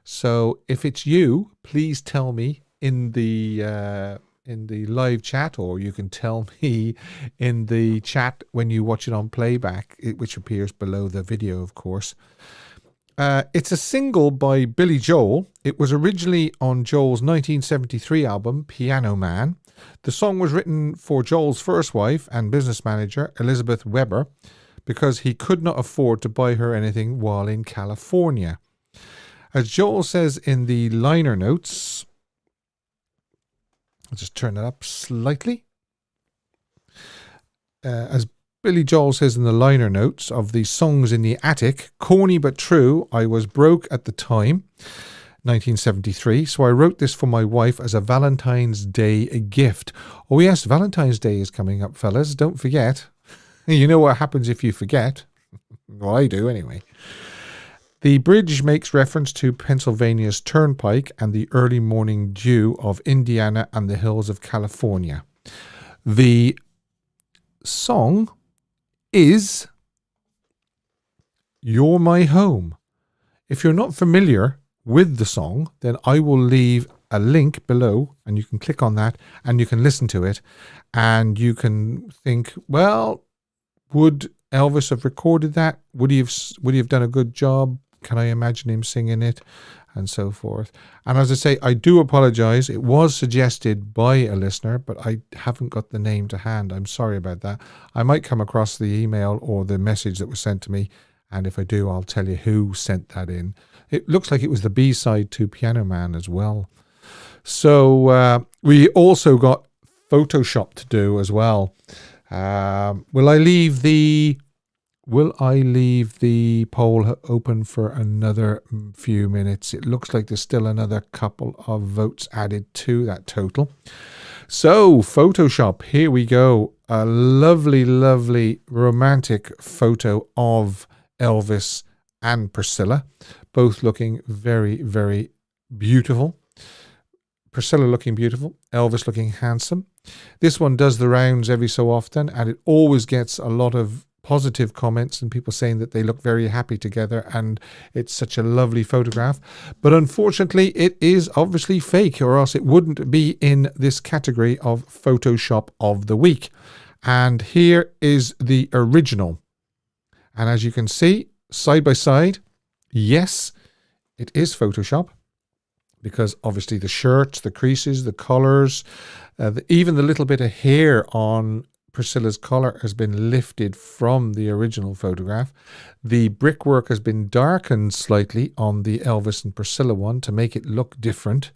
So if it's you, please tell me in the live chat, or you can tell me in the chat when you watch it on playback, which appears below the video, of course. It's a single by Billy Joel. It was originally on Joel's 1973 album, Piano Man. The song was written for Joel's first wife and business manager, Elizabeth Weber, because he could not afford to buy her anything while in California. As Joel says in the liner notes, I'll just turn it up slightly. As Billy Joel says in the liner notes of the Songs in the Attic, corny but true, I was broke at the time, 1973, so I wrote this for my wife as a Valentine's Day gift. Oh yes, Valentine's Day is coming up, fellas, don't forget. You know what happens if you forget. Well, I do anyway. The bridge makes reference to Pennsylvania's Turnpike and the early morning dew of Indiana and the hills of California. The song is You're My Home. If you're not familiar with the song, then I will leave a link below and you can click on that and you can listen to it and you can think, well, would Elvis have recorded that? Would he have done a good job? Can I imagine him singing it? And so forth. And as I say, I do apologize. It was suggested by a listener, but I haven't got the name to hand. I'm sorry about that. I might come across the email or the message that was sent to me. And if I do, I'll tell you who sent that in. It looks like it was the B-side to Piano Man as well. So we also got Photoshop to do as well. Will I leave the poll open for another few minutes? It looks like there's still another couple of votes added to that total. So, Photoshop, here we go. A lovely, lovely romantic photo of Elvis and Priscilla, both looking very, very beautiful. Priscilla looking beautiful, Elvis looking handsome. This one does the rounds every so often, and it always gets a lot of positive comments and people saying that they look very happy together and it's such a lovely photograph. But unfortunately, it is obviously fake, or else it wouldn't be in this category of Photoshop of the week. And here is the original. And as you can see, side by side, yes, it is Photoshop, because obviously the shirts, the creases, the colors, even the little bit of hair on Priscilla's collar has been lifted from the original photograph. The brickwork has been darkened slightly on the Elvis and Priscilla one to make it look different.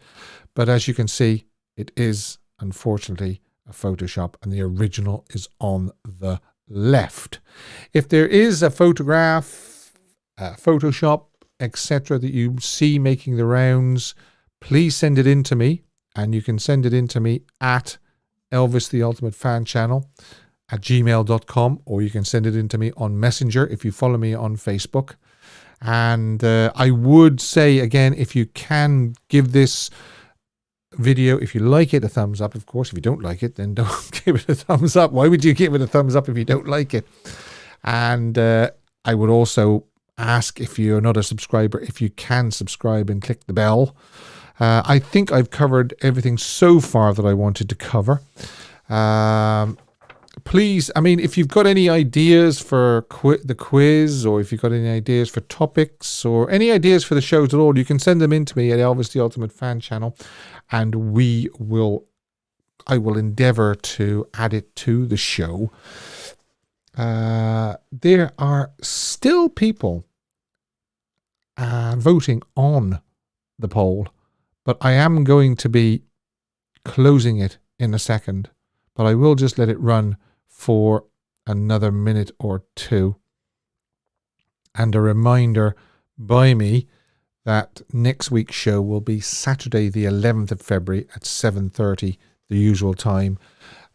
But as you can see, it is unfortunately a Photoshop, and the original is on the left. If there is a photograph, Photoshop, etc. that you see making the rounds, please send it in to me, and you can send it in to me at Elvis the Ultimate Fan channel, gmail.com, or you can send it in to me on Messenger if you follow me on Facebook. And I would say, again, if you can give this video, if you like it, a thumbs up. Of course, if you don't like it, then don't give it a thumbs up. Why would you give it a thumbs up if you don't like it? And I would also ask, if you're not a subscriber, if you can subscribe and click the bell. I think I've covered everything so far that I wanted to cover. Please, I mean, if you've got any ideas for the quiz, or if you've got any ideas for topics, or any ideas for the shows at all, you can send them in to me at Elvis the Ultimate Fan Channel, and I will endeavour to add it to the show. There are still people voting on the poll, but I am going to be closing it in a second. But I will just let it run for another minute or two. And a reminder by me that next week's show will be Saturday the 11th of February at 7:30, the usual time,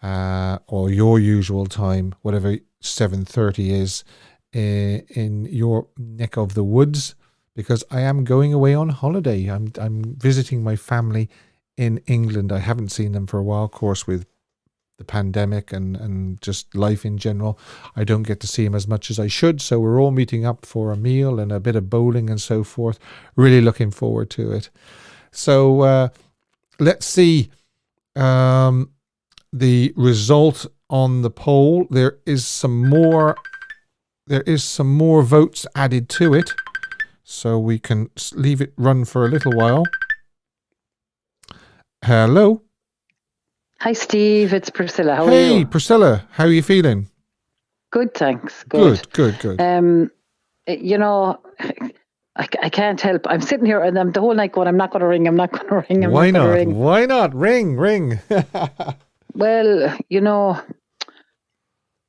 or your usual time, whatever 7:30 is in your neck of the woods, because I am going away on holiday. I'm visiting my family in England. I haven't seen them for a while, of course, with the pandemic and just life in general. I don't get to see him as much as I should, so we're all meeting up for a meal and a bit of bowling and so forth. Really looking forward to it. So let's see the result on the poll. There is some more votes added to it, so we can leave it run for a little while. Hello. Hi, Steve. It's Priscilla. How are you? Hey, Priscilla. How are you feeling? Good, thanks. Good. You know, I can't help. I'm sitting here and I'm the whole night going, I'm not going to ring. Why not? Why not? Ring. Well, you know,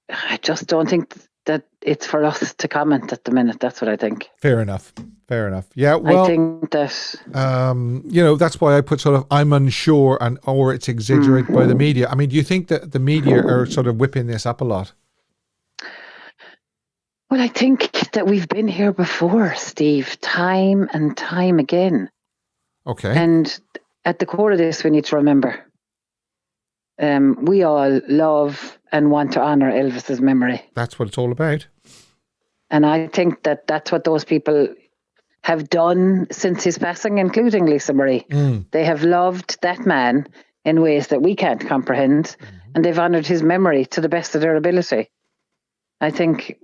I just don't think that it's for us to comment at the minute. That's what I think. Fair enough. Yeah, well, I think that that's why I put sort of I'm unsure or it's exaggerated by the media. I mean, do you think that the media are sort of whipping this up a lot? Well, I think that we've been here before, Steve, time and time again. Okay. And at the core of this, we need to remember, we all love and want to honour Elvis's memory. That's what it's all about. And I think that that's what those people have done since his passing, including Lisa Marie. They have loved that man in ways that we can't comprehend, and they've honoured his memory to the best of their ability. I think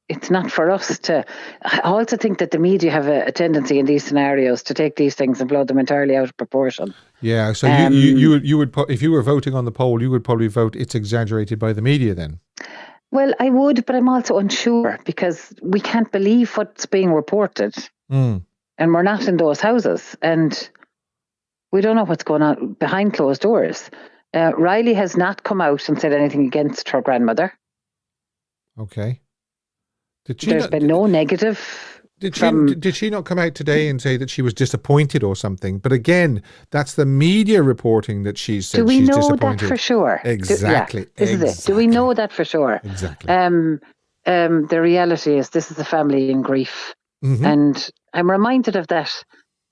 it's not for us to... I also think that the media have a tendency in these scenarios to take these things and blow them entirely out of proportion. Yeah, so you would if you were voting on the poll, you would probably vote it's exaggerated by the media then. Well, I would, but I'm also unsure because we can't believe what's being reported. And we're not in those houses. And we don't know what's going on behind closed doors. Riley has not come out and said anything against her grandmother. Okay. There's been no negative. Did she not come out today and say that she was disappointed or something? But again, that's the media reporting that she said she's disappointed. Do we know that for sure? Exactly. This is it. Do we know that for sure? Exactly. The reality is this is a family in grief. And I'm reminded of that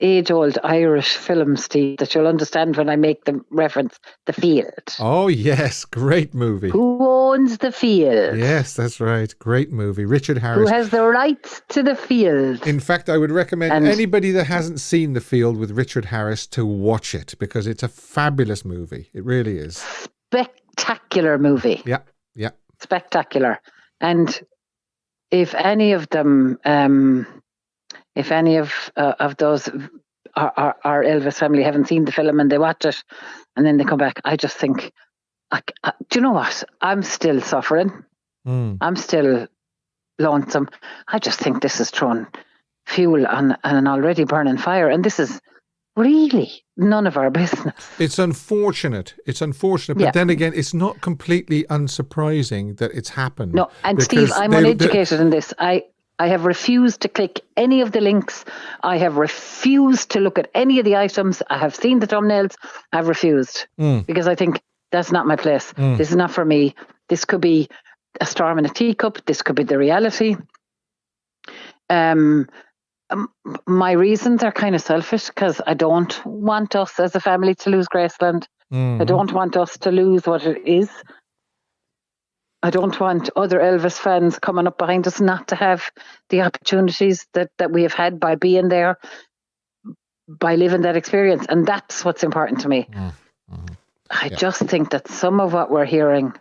age-old Irish film, Steve, that you'll understand when I make the reference, The Field. Oh, yes. Great movie. Who owns the field? Yes, that's right. Great movie. Richard Harris. Who has the rights to the field? In fact, I would recommend anybody that hasn't seen The Field with Richard Harris to watch it, because it's a fabulous movie. It really is. Spectacular movie. Yeah. Spectacular. And if any of them... if any of those our Elvis family haven't seen the film and they watch it and then they come back, I just think, do you know what? I'm still suffering. I'm still lonesome. I just think this is throwing fuel on an already burning fire, and this is really none of our business. It's unfortunate. But then again, it's not completely unsurprising that it's happened. No, and Steve, I'm uneducated in this. I have refused to click any of the links. I have refused to look at any of the items. I have seen the thumbnails. I've refused because I think that's not my place. This is not for me. This could be a storm in a teacup. This could be the reality. My reasons are kind of selfish because I don't want us as a family to lose Graceland. I don't want us to lose what it is. I don't want other Elvis fans coming up behind us not to have the opportunities that we have had by being there, by living that experience. And that's what's important to me. I just think that some of what we're hearing,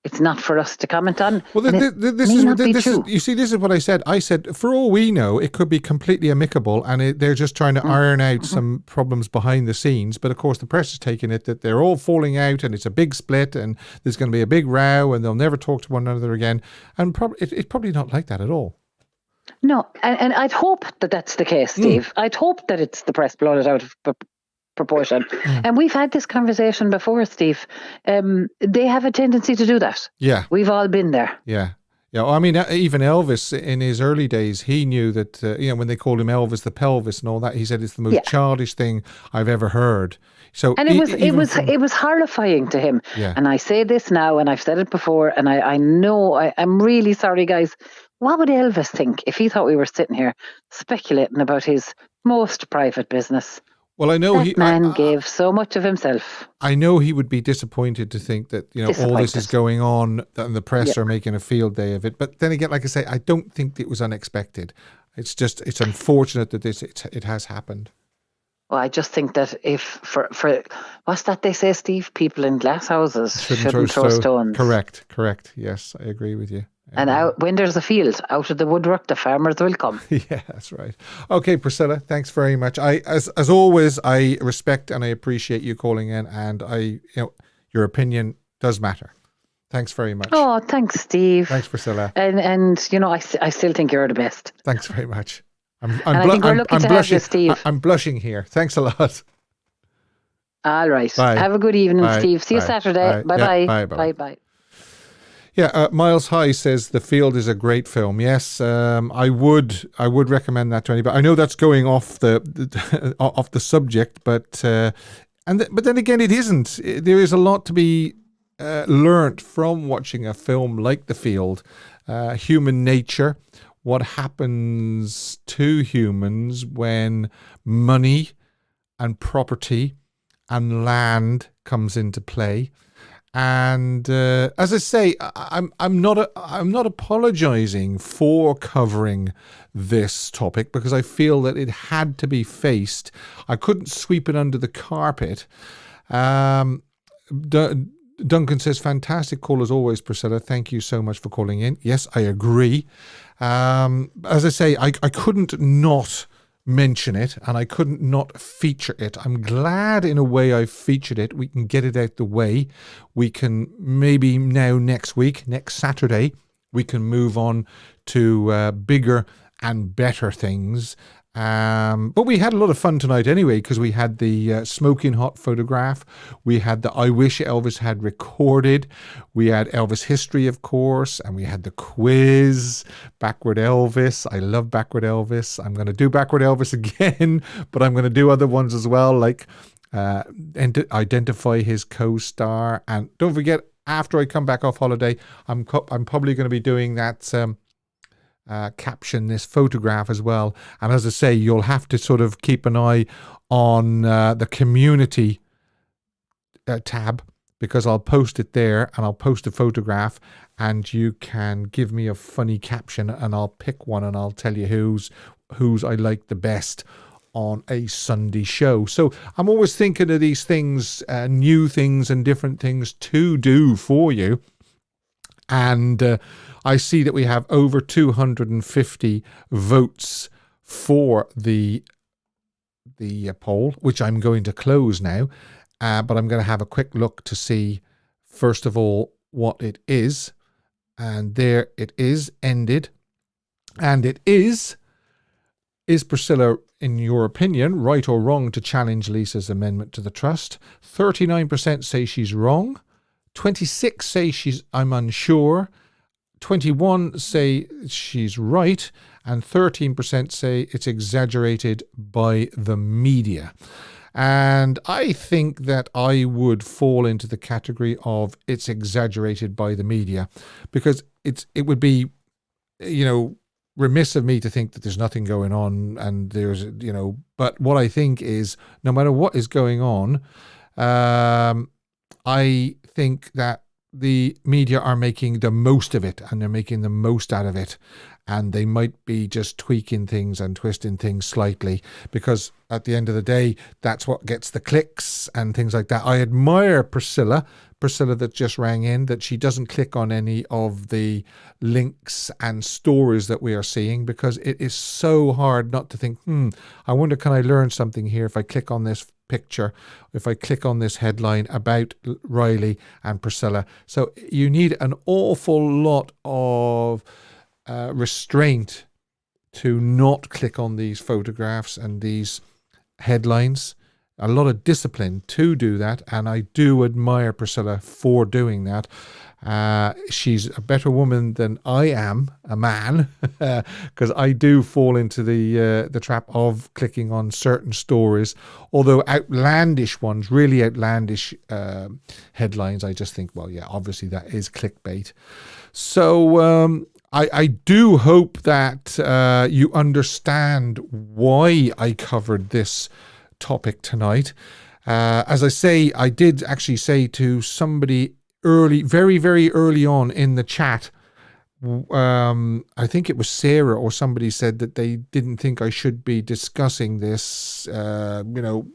it's not for us to comment on. Well, this is what I said. I said, for all we know, it could be completely amicable, and they're just trying to iron out some problems behind the scenes. But of course, the press is taking it that they're all falling out, and it's a big split, and there's going to be a big row, and they'll never talk to one another again. And it's probably not like that at all. No, and I'd hope that that's the case, Steve. I'd hope that it's the press blowing it out of proportion. And we've had this conversation before, Steve. They have a tendency to do that. Yeah. We've all been there. Yeah. Yeah. Well, I mean, even Elvis in his early days, he knew that, when they called him Elvis the Pelvis and all that, he said it's the most childish thing I've ever heard. So, and it was horrifying to him. Yeah. And I say this now, and I've said it before, and I know I'm really sorry, guys. What would Elvis think if he thought we were sitting here speculating about his most private business? Well, I know that man gave so much of himself. I know he would be disappointed to think that, all this is going on and the press are making a field day of it. But then again, like I say, I don't think it was unexpected. It's unfortunate that it has happened. Well, I just think that if for what's that they say, Steve? People in glass houses shouldn't throw stones. Correct. Yes, I agree with you. And when there's a field, out of the woodwork, the farmers will come. Yeah, that's right. Okay, Priscilla, thanks very much. As always, I respect and I appreciate you calling in, and your opinion does matter. Thanks very much. Oh, thanks, Steve. Thans, Priscilla. And I still think you're the best. Thanks very much. I think we're lucky to have you, Steve. I'm blushing here. Thanks a lot. All right. Bye. Have a good evening, Bye. Steve. See you Saturday. Bye-bye. Yeah, bye. Yeah, Miles High says The Field is a great film. Yes, I would recommend that to anybody. I know that's going off the off the subject, but then again, it isn't. There is a lot to be learnt from watching a film like The Field. Human nature, what happens to humans when money and property and land comes into play. And as I say, I'm not apologizing for covering this topic because I feel that it had to be faced. I couldn't sweep it under the carpet. Duncan says, fantastic call as always, Priscilla. Thank you so much for calling in. Yes, I agree. As I say, I couldn't not mention it, and I couldn't not feature it. I'm glad in a way I featured it. We can get it out the way. We can maybe now next Saturday, we can move on to bigger and better things. But we had a lot of fun tonight anyway, because we had the smoking hot photograph. We had the I Wish Elvis Had Recorded. We had Elvis History, of course. And we had the quiz, Backward Elvis. I love Backward Elvis. I'm going to do Backward Elvis again, but I'm going to do other ones as well, like identify his co-star. And don't forget, after I come back off holiday, I'm probably going to be doing that... caption this photograph as well. And as I say, you'll have to sort of keep an eye on the community tab, because I'll post it there and I'll post a photograph and you can give me a funny caption and I'll pick one and I'll tell you whose I like the best on a Sunday show. So I'm always thinking of these things, new things and different things to do for you. And I see that we have over 250 votes for the poll, which I'm going to close now. But I'm going to have a quick look to see, first of all, what it is. And there it is, ended. And it is Priscilla, in your opinion, right or wrong to challenge Lisa's amendment to the trust? 39% say she's wrong. 26 say I'm unsure. 21 say she's right, and 13% say it's exaggerated by the media. And I think that I would fall into the category of it's exaggerated by the media, because it would be, remiss of me to think that there's nothing going on and there's, but what I think is no matter what is going on, I think that the media are making the most of it and they're making the most out of it. And they might be just tweaking things and twisting things slightly, because at the end of the day, that's what gets the clicks and things like that. I admire Priscilla that just rang in, that she doesn't click on any of the links and stories that we are seeing, because it is so hard not to think, I wonder, can I learn something here if I click on this picture, if I click on this headline about Riley and Priscilla. So you need an awful lot of restraint to not click on these photographs and these headlines. A lot of discipline to do that, and I do admire Priscilla for doing that. She's a better woman than I am, a man, because I do fall into the trap of clicking on certain stories, although outlandish ones, really outlandish headlines. I just think, well, yeah, obviously that is clickbait. So I do hope that you understand why I covered this topic tonight. As I say, I did actually say to somebody very, very early on in the chat, I think it was Sarah or somebody said that they didn't think I should be discussing this, and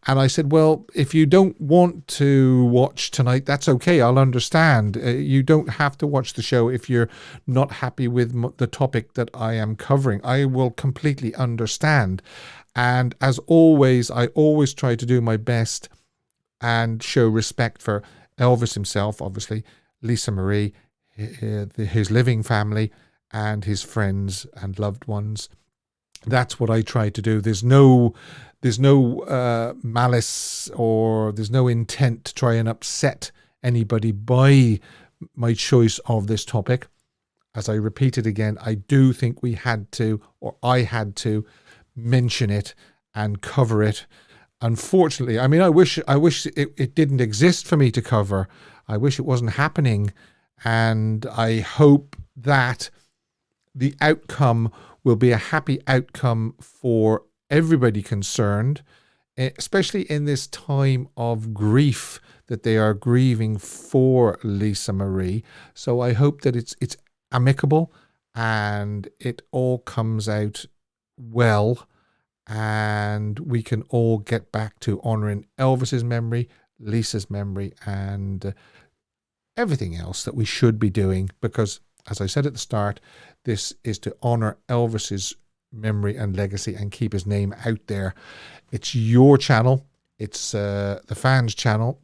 I said, well, if you don't want to watch tonight, that's okay. I'll understand. You don't have to watch the show if you're not happy with the topic that I am covering. I will completely understand. And as always, I always try to do my best and show respect for Elvis himself, obviously, Lisa Marie, his living family, and his friends and loved ones. That's what I try to do. There's no malice, or there's no intent to try and upset anybody by my choice of this topic. As I repeat it again, I do think I had to mention it and cover it. Unfortunately, I mean, I wish it didn't exist for me to cover. I wish it wasn't happening. And I hope that the outcome will be a happy outcome for everybody concerned, especially in this time of grief that they are grieving for Lisa Marie. So I hope that it's amicable and it all comes out well, and we can all get back to honouring Elvis's memory, Lisa's memory, and everything else that we should be doing, because, as I said at the start, this is to honour Elvis's memory and legacy and keep his name out there. It's your channel. It's the fans' channel,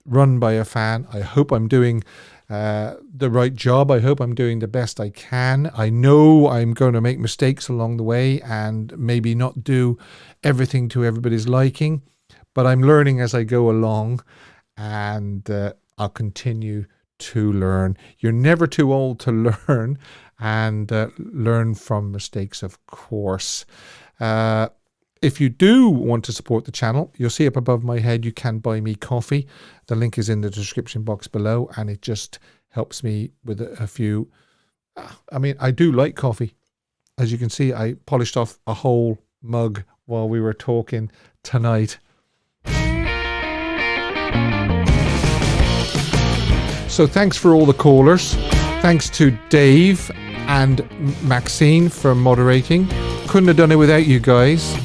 run by a fan. I hope I'm doing the right job. I hope I'm doing the best I can. I know I'm going to make mistakes along the way and maybe not do everything to everybody's liking, but I'm learning as I go along, and I'll continue to learn. You're never too old to learn, and learn from mistakes, of course. If you do want to support the channel, you'll see up above my head, you can buy me coffee. The link is in the description box below, and it just helps me with a few. I mean, I do like coffee. As you can see, I polished off a whole mug while we were talking tonight. So thanks for all the callers. Thanks to Dave and Maxine for moderating. Couldn't have done it without you guys.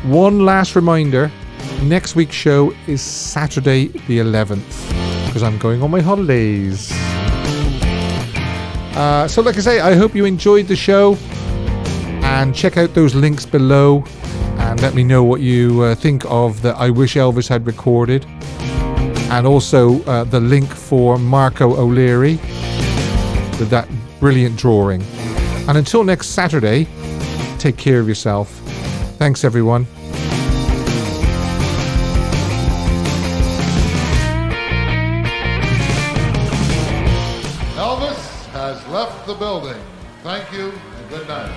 One last reminder, next week's show is Saturday the 11th, because I'm going on my holidays. So like I say, I hope you enjoyed the show, and check out those links below and let me know what you think of the I Wish Elvis Had Recorded, and also the link for Marko O Leary with that brilliant drawing. And until next Saturday, take care of yourself. Thanks, everyone. Elvis has left the building. Thank you and good night.